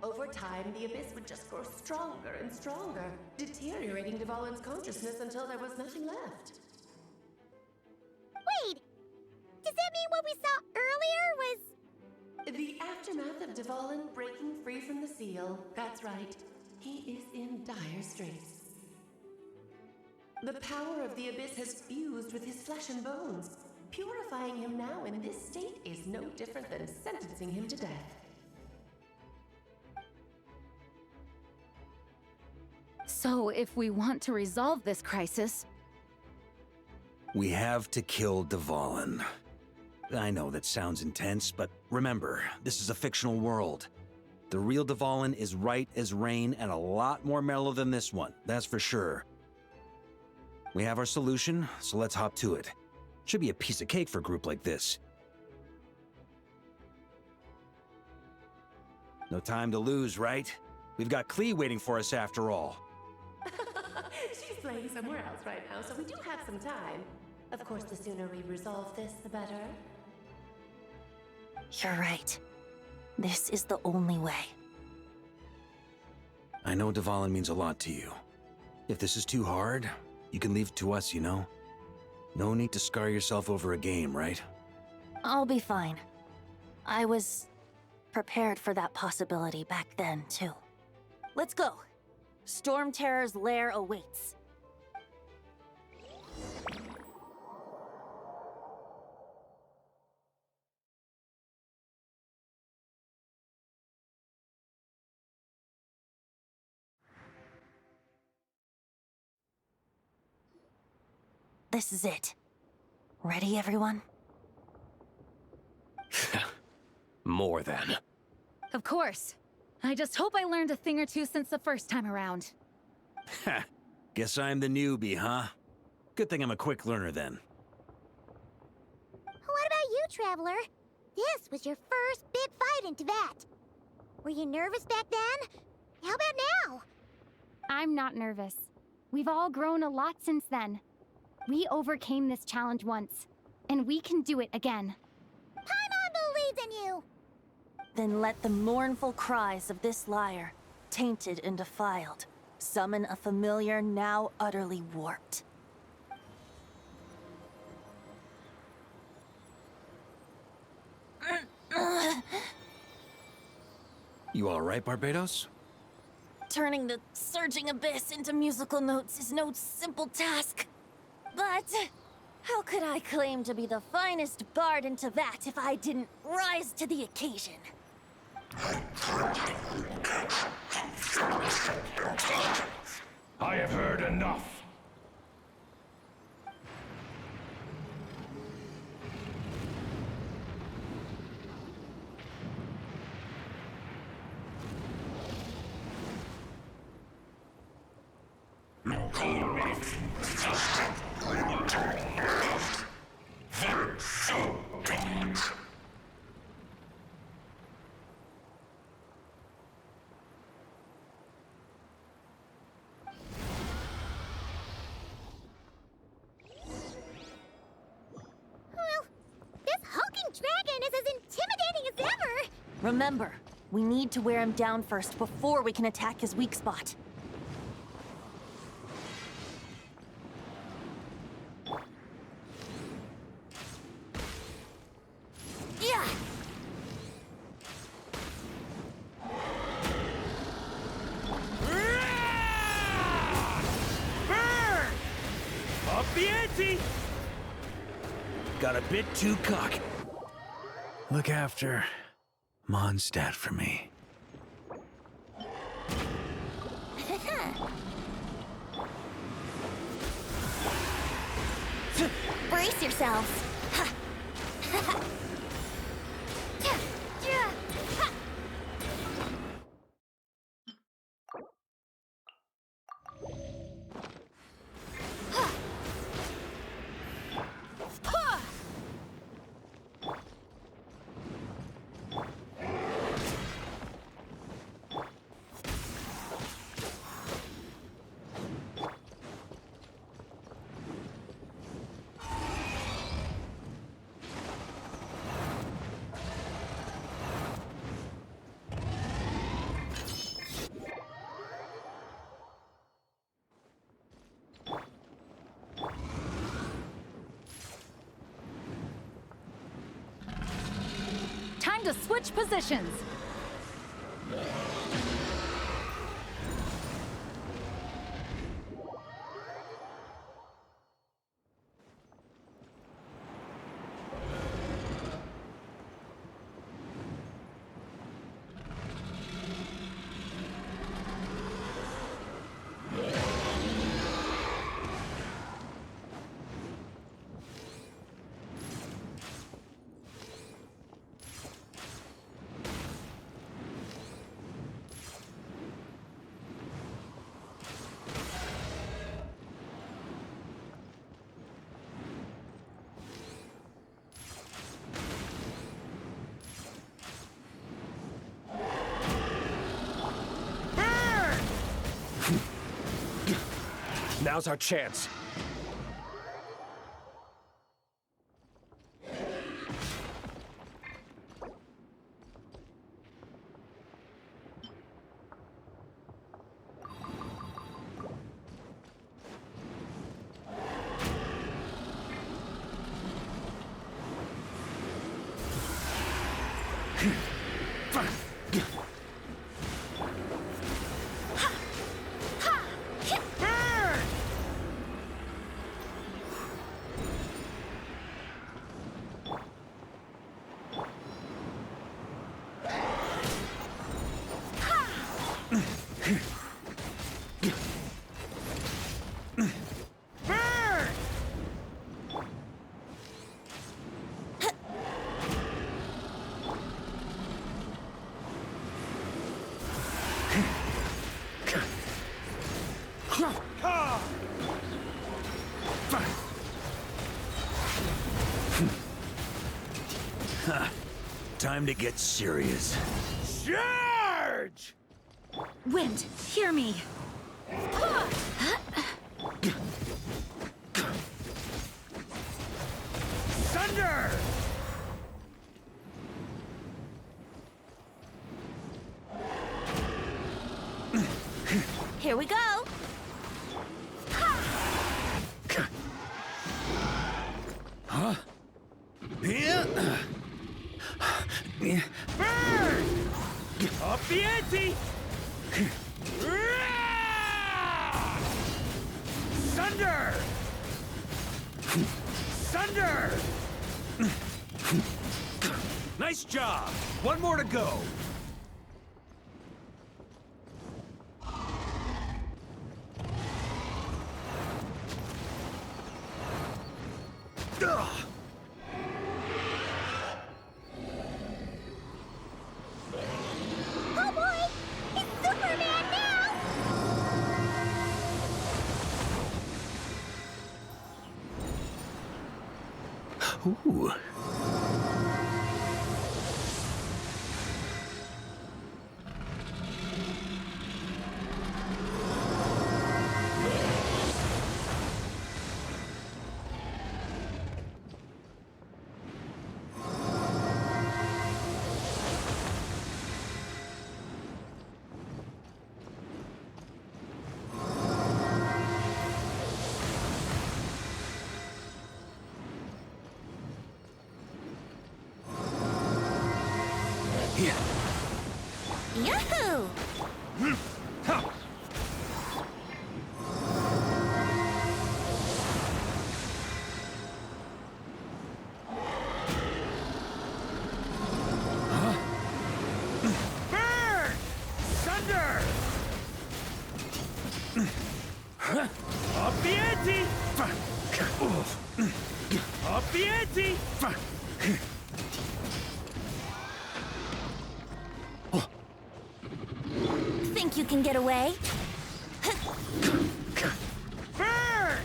Speaker 3: Over time, the Abyss would just grow stronger and stronger, deteriorating Dvalin's consciousness until there was nothing left.
Speaker 2: Wait! Does that mean what we saw earlier was...
Speaker 3: The aftermath of Dvalin breaking free from the seal. That's right. He is in dire straits. The power of the Abyss has fused with his flesh and bones. Purifying him now in this state is no different than sentencing him to death.
Speaker 8: So, if we want to resolve this crisis...
Speaker 9: We have to kill Dvalin. I know that sounds intense, but remember, this is a fictional world. The real Dvalin is right as rain and a lot more mellow than this one, that's for sure. We have our solution, so let's hop to it. Should be a piece of cake for a group like this. No time to lose, right? We've got Klee waiting for us after all.
Speaker 3: She's playing somewhere else right now, so we do have some time. Of course, the sooner we resolve this, the better.
Speaker 7: You're right. This is the only way.
Speaker 9: I know Dvalin means a lot to you. If this is too hard, you can leave it to us, you know? No need to scar yourself over a game, right?
Speaker 7: I'll be fine. I was prepared for that possibility back then, too. Let's go. Storm Terror's lair awaits. This is it. Ready, everyone?
Speaker 10: More than.
Speaker 8: Of course. I just hope I learned a thing or two since the first time around.
Speaker 9: Guess I'm the newbie, huh? Good thing I'm a quick learner then.
Speaker 2: What about you, Traveler? This was your first big fight in Teyvat. Were you nervous back then? How about now?
Speaker 5: I'm not nervous. We've all grown a lot since then. We overcame this challenge once, and we can do it again.
Speaker 2: Paimon believes in you!
Speaker 7: Then let the mournful cries of this lyre, tainted and defiled, summon a familiar now utterly warped.
Speaker 9: You all right, Barbados?
Speaker 7: Turning the surging abyss into musical notes is no simple task. But how could I claim to be the finest bard in Teyvat if I didn't rise to the occasion?
Speaker 6: I have heard enough.
Speaker 2: Dragon is as intimidating as ever!
Speaker 7: Remember, we need to wear him down first before we can attack his weak spot. Yeah!
Speaker 9: Burn! Up the ante! Got a bit too cocky. Look after Mondstadt for me.
Speaker 2: Brace yourselves.
Speaker 8: Time to switch positions.
Speaker 10: Now's our chance.
Speaker 9: time to get serious. Charge!
Speaker 8: Wind, hear me.
Speaker 9: Thunder!
Speaker 7: Here we go.
Speaker 9: Huh? Yeah. Burn! Up the ante! Thunder! Thunder! Nice job! One more to go! Ugh.
Speaker 2: Oh boy! It's Superman now!
Speaker 9: Ooh.
Speaker 2: Yahoo!
Speaker 9: Burn! Thunder! Up the ante! Up the ante!
Speaker 7: Think you can get away?
Speaker 9: Burn!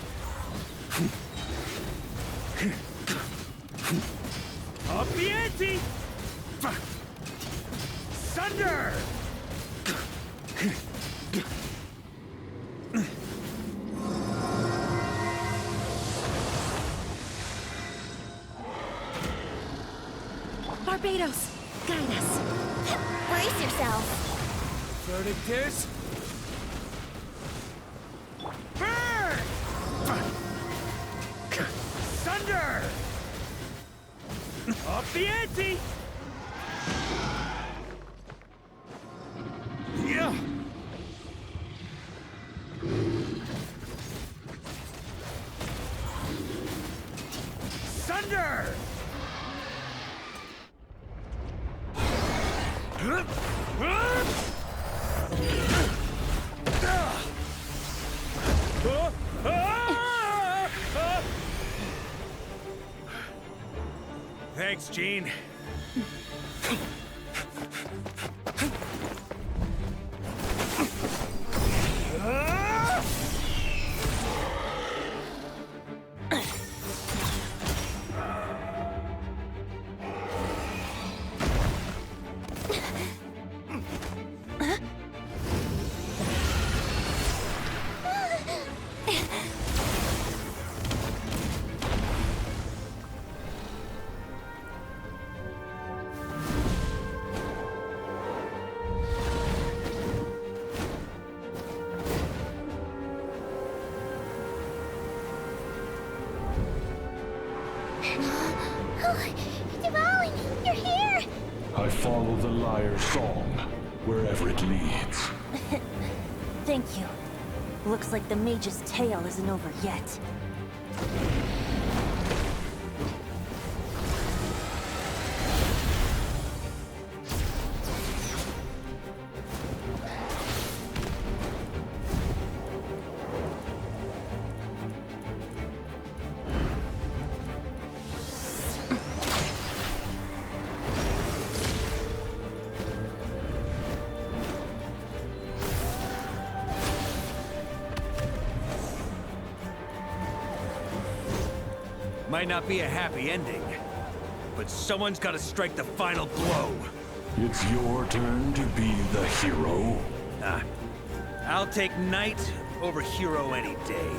Speaker 9: Up the ante! Thunder!
Speaker 5: Barbados, guide us.
Speaker 2: Brace yourself.
Speaker 9: Verdict is... Burn! Thunder! Up the ante! Yeah! Thunder! Thanks, Gene.
Speaker 2: Dwalin, you're here!
Speaker 6: I follow the lyre's song, wherever it leads.
Speaker 7: Thank you. Looks like the mage's tale isn't over yet.
Speaker 9: Might not be a happy ending, but someone's gotta strike the final blow.
Speaker 6: It's your turn to be the hero.
Speaker 9: I'll take knight over hero any day.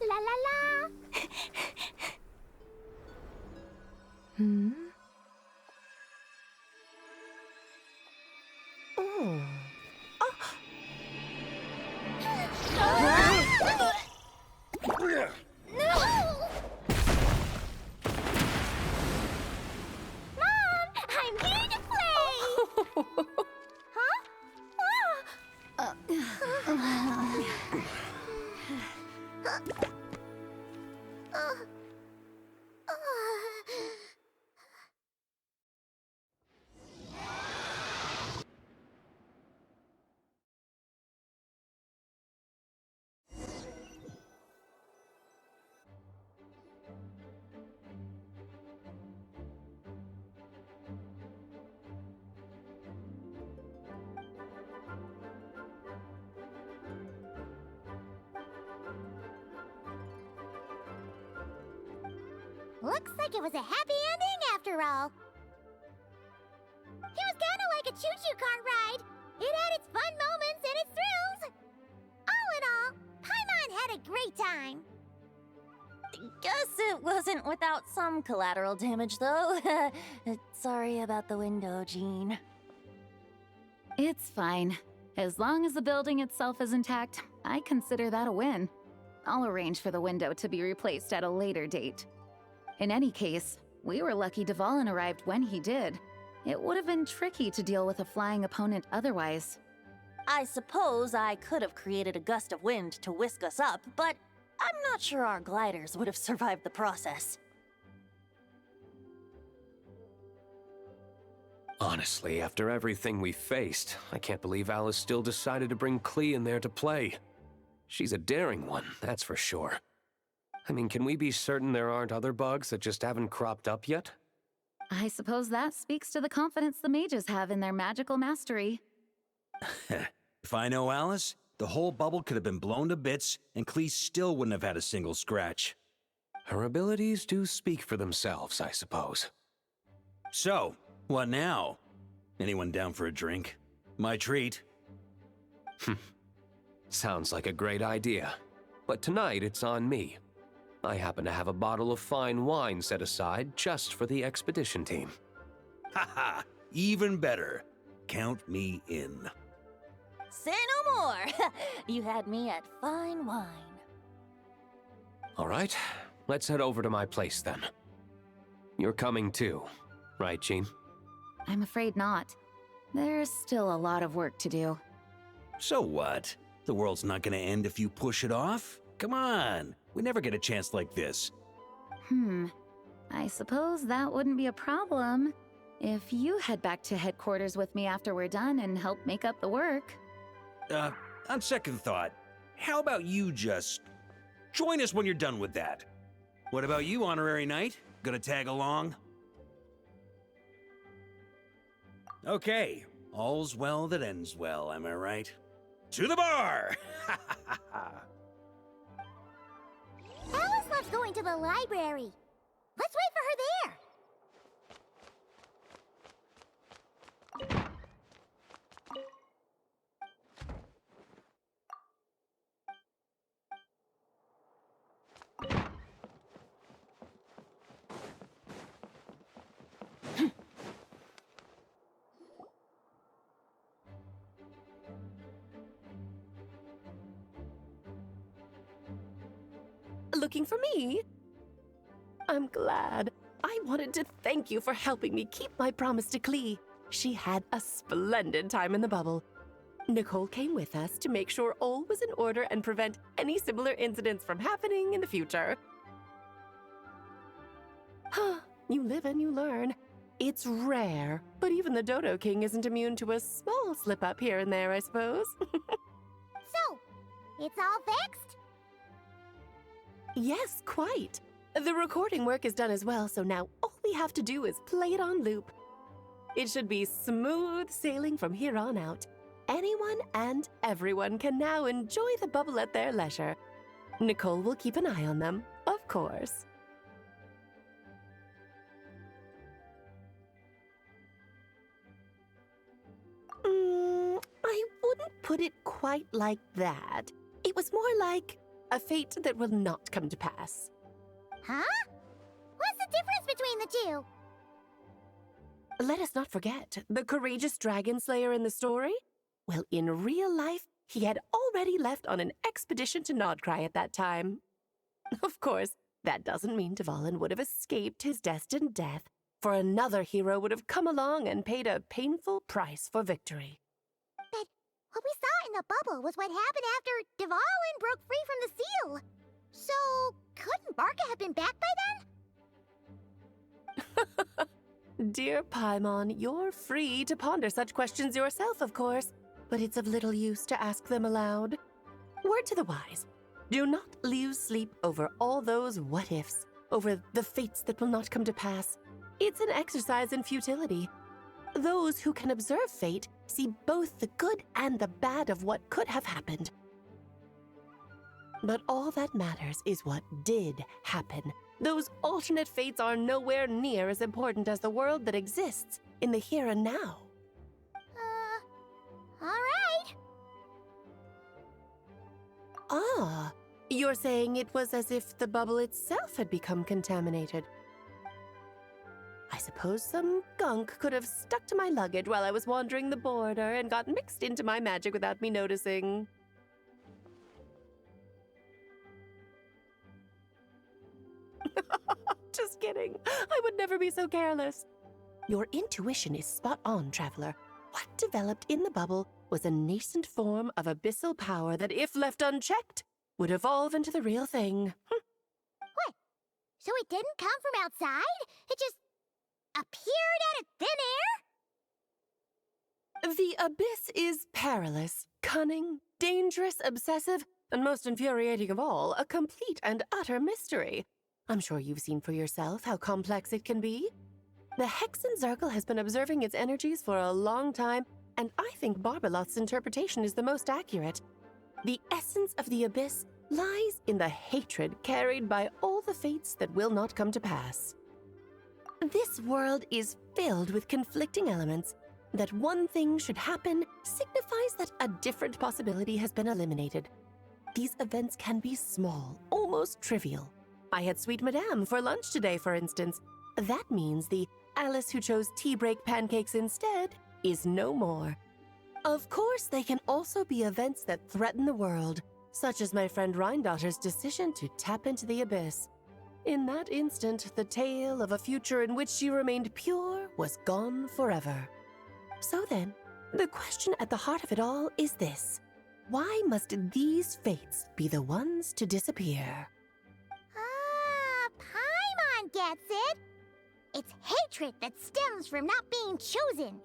Speaker 2: La la la!
Speaker 5: Hmm? Oh.
Speaker 2: Mom, I'm here to play! Huh? Looks like it was a happy ending after all. It was kind of like a choo-choo cart ride. It had its fun moments and its thrills. All in all, Paimon had a great time.
Speaker 7: Guess it wasn't without some collateral damage, though. Sorry about the window, Jean.
Speaker 8: It's fine. As long as the building itself is intact, I consider that a win. I'll arrange for the window to be replaced at a later date. In any case, we were lucky Dvalin arrived when he did. It would have been tricky to deal with a flying opponent otherwise.
Speaker 7: I suppose I could have created a gust of wind to whisk us up, but I'm not sure our gliders would have survived the process.
Speaker 10: Honestly, after everything we faced, I can't believe Alice still decided to bring Klee in there to play. She's a daring one, that's for sure. I mean, can we be certain there aren't other bugs that just haven't cropped up yet?
Speaker 8: I suppose that speaks to the confidence the mages have in their magical mastery.
Speaker 9: If I know Alice, the whole bubble could have been blown to bits, and Klee still wouldn't have had a single scratch.
Speaker 10: Her abilities do speak for themselves, I suppose.
Speaker 9: So, what now? Anyone down for a drink? My treat.
Speaker 10: Sounds like a great idea. But tonight it's on me. I happen to have a bottle of fine wine set aside just for the expedition team.
Speaker 9: Haha, even better. Count me in.
Speaker 7: Say no more! You had me at fine wine.
Speaker 10: All right, let's head over to my place then. You're coming too, right, Jean?
Speaker 8: I'm afraid not. There's still a lot of work to do.
Speaker 9: So what? The world's not gonna end if you push it off? Come on, we never get a chance like this.
Speaker 8: I suppose that wouldn't be a problem if you head back to headquarters with me after we're done and help make up the work.
Speaker 9: On second thought, how about you just join us when you're done with that? What about you, Honorary Knight? Gonna tag along? Okay, all's well that ends well, am I right? To the bar!
Speaker 2: Alice loves going to the library. Let's wait for her there.
Speaker 3: looking for me? I'm glad. I wanted to thank you for helping me keep my promise to Klee. She had a splendid time in the bubble. Nicole came with us to make sure all was in order and prevent any similar incidents from happening in the future. Huh, you live and you learn. It's rare, but even the Dodo King isn't immune to a small slip-up here and there, I suppose.
Speaker 2: So, it's all fixed?
Speaker 3: Yes, quite. The recording work is done as well, so now all we have to do is play it on loop. It should be smooth sailing from here on out. Anyone and everyone can now enjoy the bubble at their leisure. Nicole will keep an eye on them, of course. I wouldn't put it quite like that. It was more like a fate that will not come to pass.
Speaker 2: Huh? What's the difference between the two?
Speaker 3: Let us not forget the courageous dragon slayer in the story. Well, in real life, he had already left on an expedition to Nodcry at that time. Of course, that doesn't mean Dvalin would have escaped his destined death, for another hero would have come along and paid a painful price for victory.
Speaker 2: But what we saw in the bubble was what happened after Dvalin broke free from the seal. So, couldn't Barca have been back by then?
Speaker 3: Dear Paimon, you're free to ponder such questions yourself, of course, but it's of little use to ask them aloud. Word to the wise, do not lose sleep over all those what-ifs, over the fates that will not come to pass. It's an exercise in futility. Those who can observe fate see both the good and the bad of what could have happened. But all that matters is what did happen. Those alternate fates are nowhere near as important as the world that exists in the here and now.
Speaker 2: All right.
Speaker 3: Ah, you're saying it was as if the bubble itself had become contaminated. I suppose some gunk could have stuck to my luggage while I was wandering the border and got mixed into my magic without me noticing. Just kidding. I would never be so careless. Your intuition is spot on, Traveler. What developed in the bubble was a nascent form of abyssal power that, if left unchecked, would evolve into the real thing.
Speaker 2: What? So it didn't come from outside? It just appeared out of thin air?
Speaker 3: The abyss is perilous, cunning, dangerous, obsessive, and most infuriating of all, a complete and utter mystery. I'm sure you've seen for yourself how complex it can be. The Hexen Zircle has been observing its energies for a long time, and I think Barbalot's interpretation is the most accurate. The essence of the abyss lies in the hatred carried by all the fates that will not come to pass. This world is filled with conflicting elements. That one thing should happen signifies that a different possibility has been eliminated. These events can be small, almost trivial. I had Sweet Madame for lunch today, for instance. That means the Alice who chose tea break pancakes instead is no more. Of course, they can also be events that threaten the world, such as my friend Rhindotter's decision to tap into the abyss. In that instant, the tale of a future in which she remained pure was gone forever. So then, the question at the heart of it all is this: why must these fates be the ones to disappear?
Speaker 2: Paimon gets it. It's hatred that stems from not being chosen.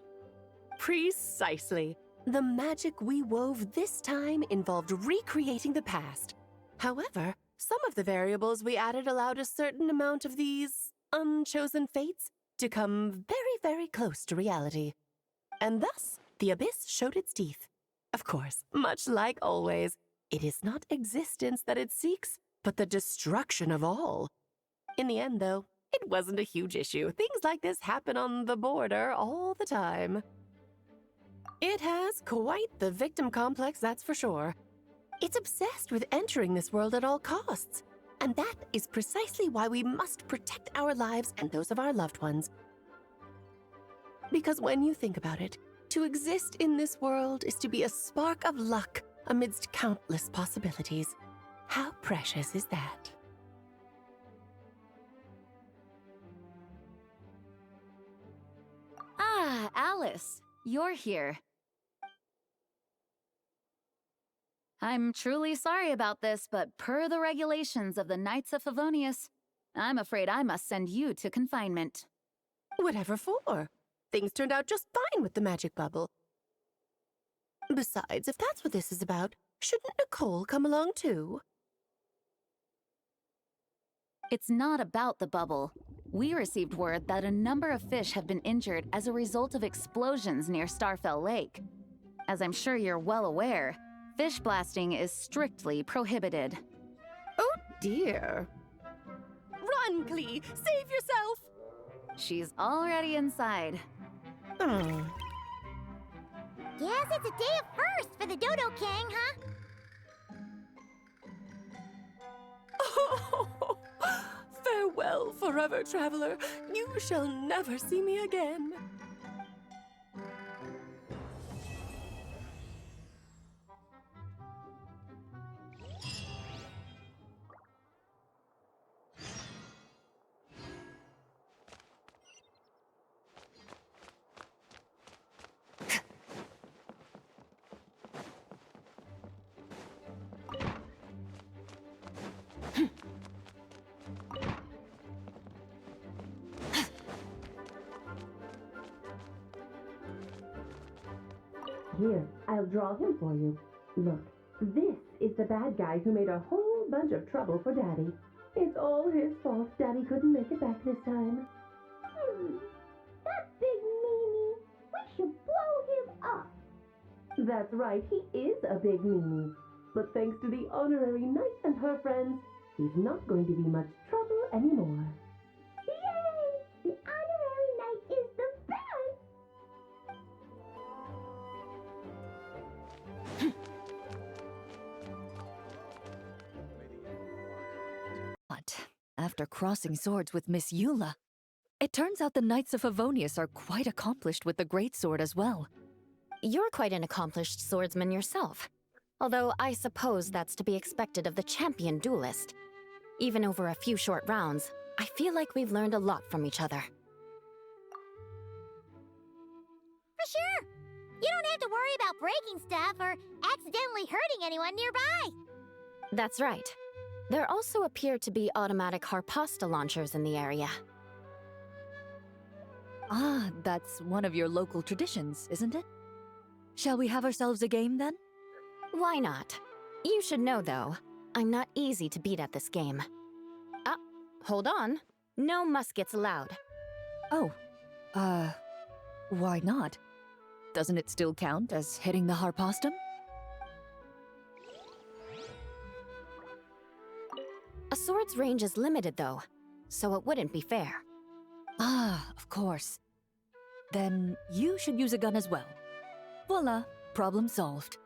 Speaker 3: Precisely. The magic we wove this time involved recreating the past. However, some of the variables we added allowed a certain amount of these unchosen fates to come very, very close to reality. And thus, the abyss showed its teeth. Of course, much like always, it is not existence that it seeks, but the destruction of all. In the end, though, it wasn't a huge issue. Things like this happen on the border all the time. It has quite the victim complex, that's for sure. It's obsessed with entering this world at all costs. And that is precisely why we must protect our lives and those of our loved ones. Because when you think about it, to exist in this world is to be a spark of luck amidst countless possibilities. How precious is that?
Speaker 8: Ah, Alice, you're here. I'm truly sorry about this, but per the regulations of the Knights of Favonius, I'm afraid I must send you to confinement.
Speaker 3: Whatever for? Things turned out just fine with the magic bubble. Besides, if that's what this is about, shouldn't Nicole come along too?
Speaker 8: It's not about the bubble. We received word that a number of fish have been injured as a result of explosions near Starfell Lake. As I'm sure you're well aware, fish blasting is strictly prohibited.
Speaker 3: Oh dear. Run, Klee! Save yourself!
Speaker 8: She's already inside.
Speaker 2: Guess it's a day of first for the Dodo King, huh?
Speaker 3: Oh, farewell, forever traveler. You shall never see me again.
Speaker 20: Here, I'll draw him for you. Look, this is the bad guy who made a whole bunch of trouble for Daddy. It's all his fault Daddy couldn't make it back this time.
Speaker 2: That big meanie! We should blow him up!
Speaker 20: That's right, he is a big meanie. But thanks to the honorary knight and her friends, he's not going to be much trouble anymore.
Speaker 2: Yay! The honorary knight is the best!
Speaker 21: But after crossing swords with Miss Eula, it turns out the Knights of Favonius are quite accomplished with the greatsword as well.
Speaker 5: You're quite an accomplished swordsman yourself. Although I suppose that's to be expected of the champion duelist. Even over a few short rounds, I feel like we've learned a lot from each other.
Speaker 2: For sure! You don't have to worry about breaking stuff or accidentally hurting anyone nearby!
Speaker 5: That's right. There also appear to be automatic Harpasta launchers in the area.
Speaker 21: Ah, that's one of your local traditions, isn't it? Shall we have ourselves a game then?
Speaker 5: Why not? You should know, though, I'm not easy to beat at this game. Ah, hold on. No muskets allowed.
Speaker 21: Oh, why not? Doesn't it still count as hitting the Harpastum?
Speaker 5: A sword's range is limited, though, so it wouldn't be fair.
Speaker 21: Ah, of course. Then you should use a gun as well. Voila, problem solved.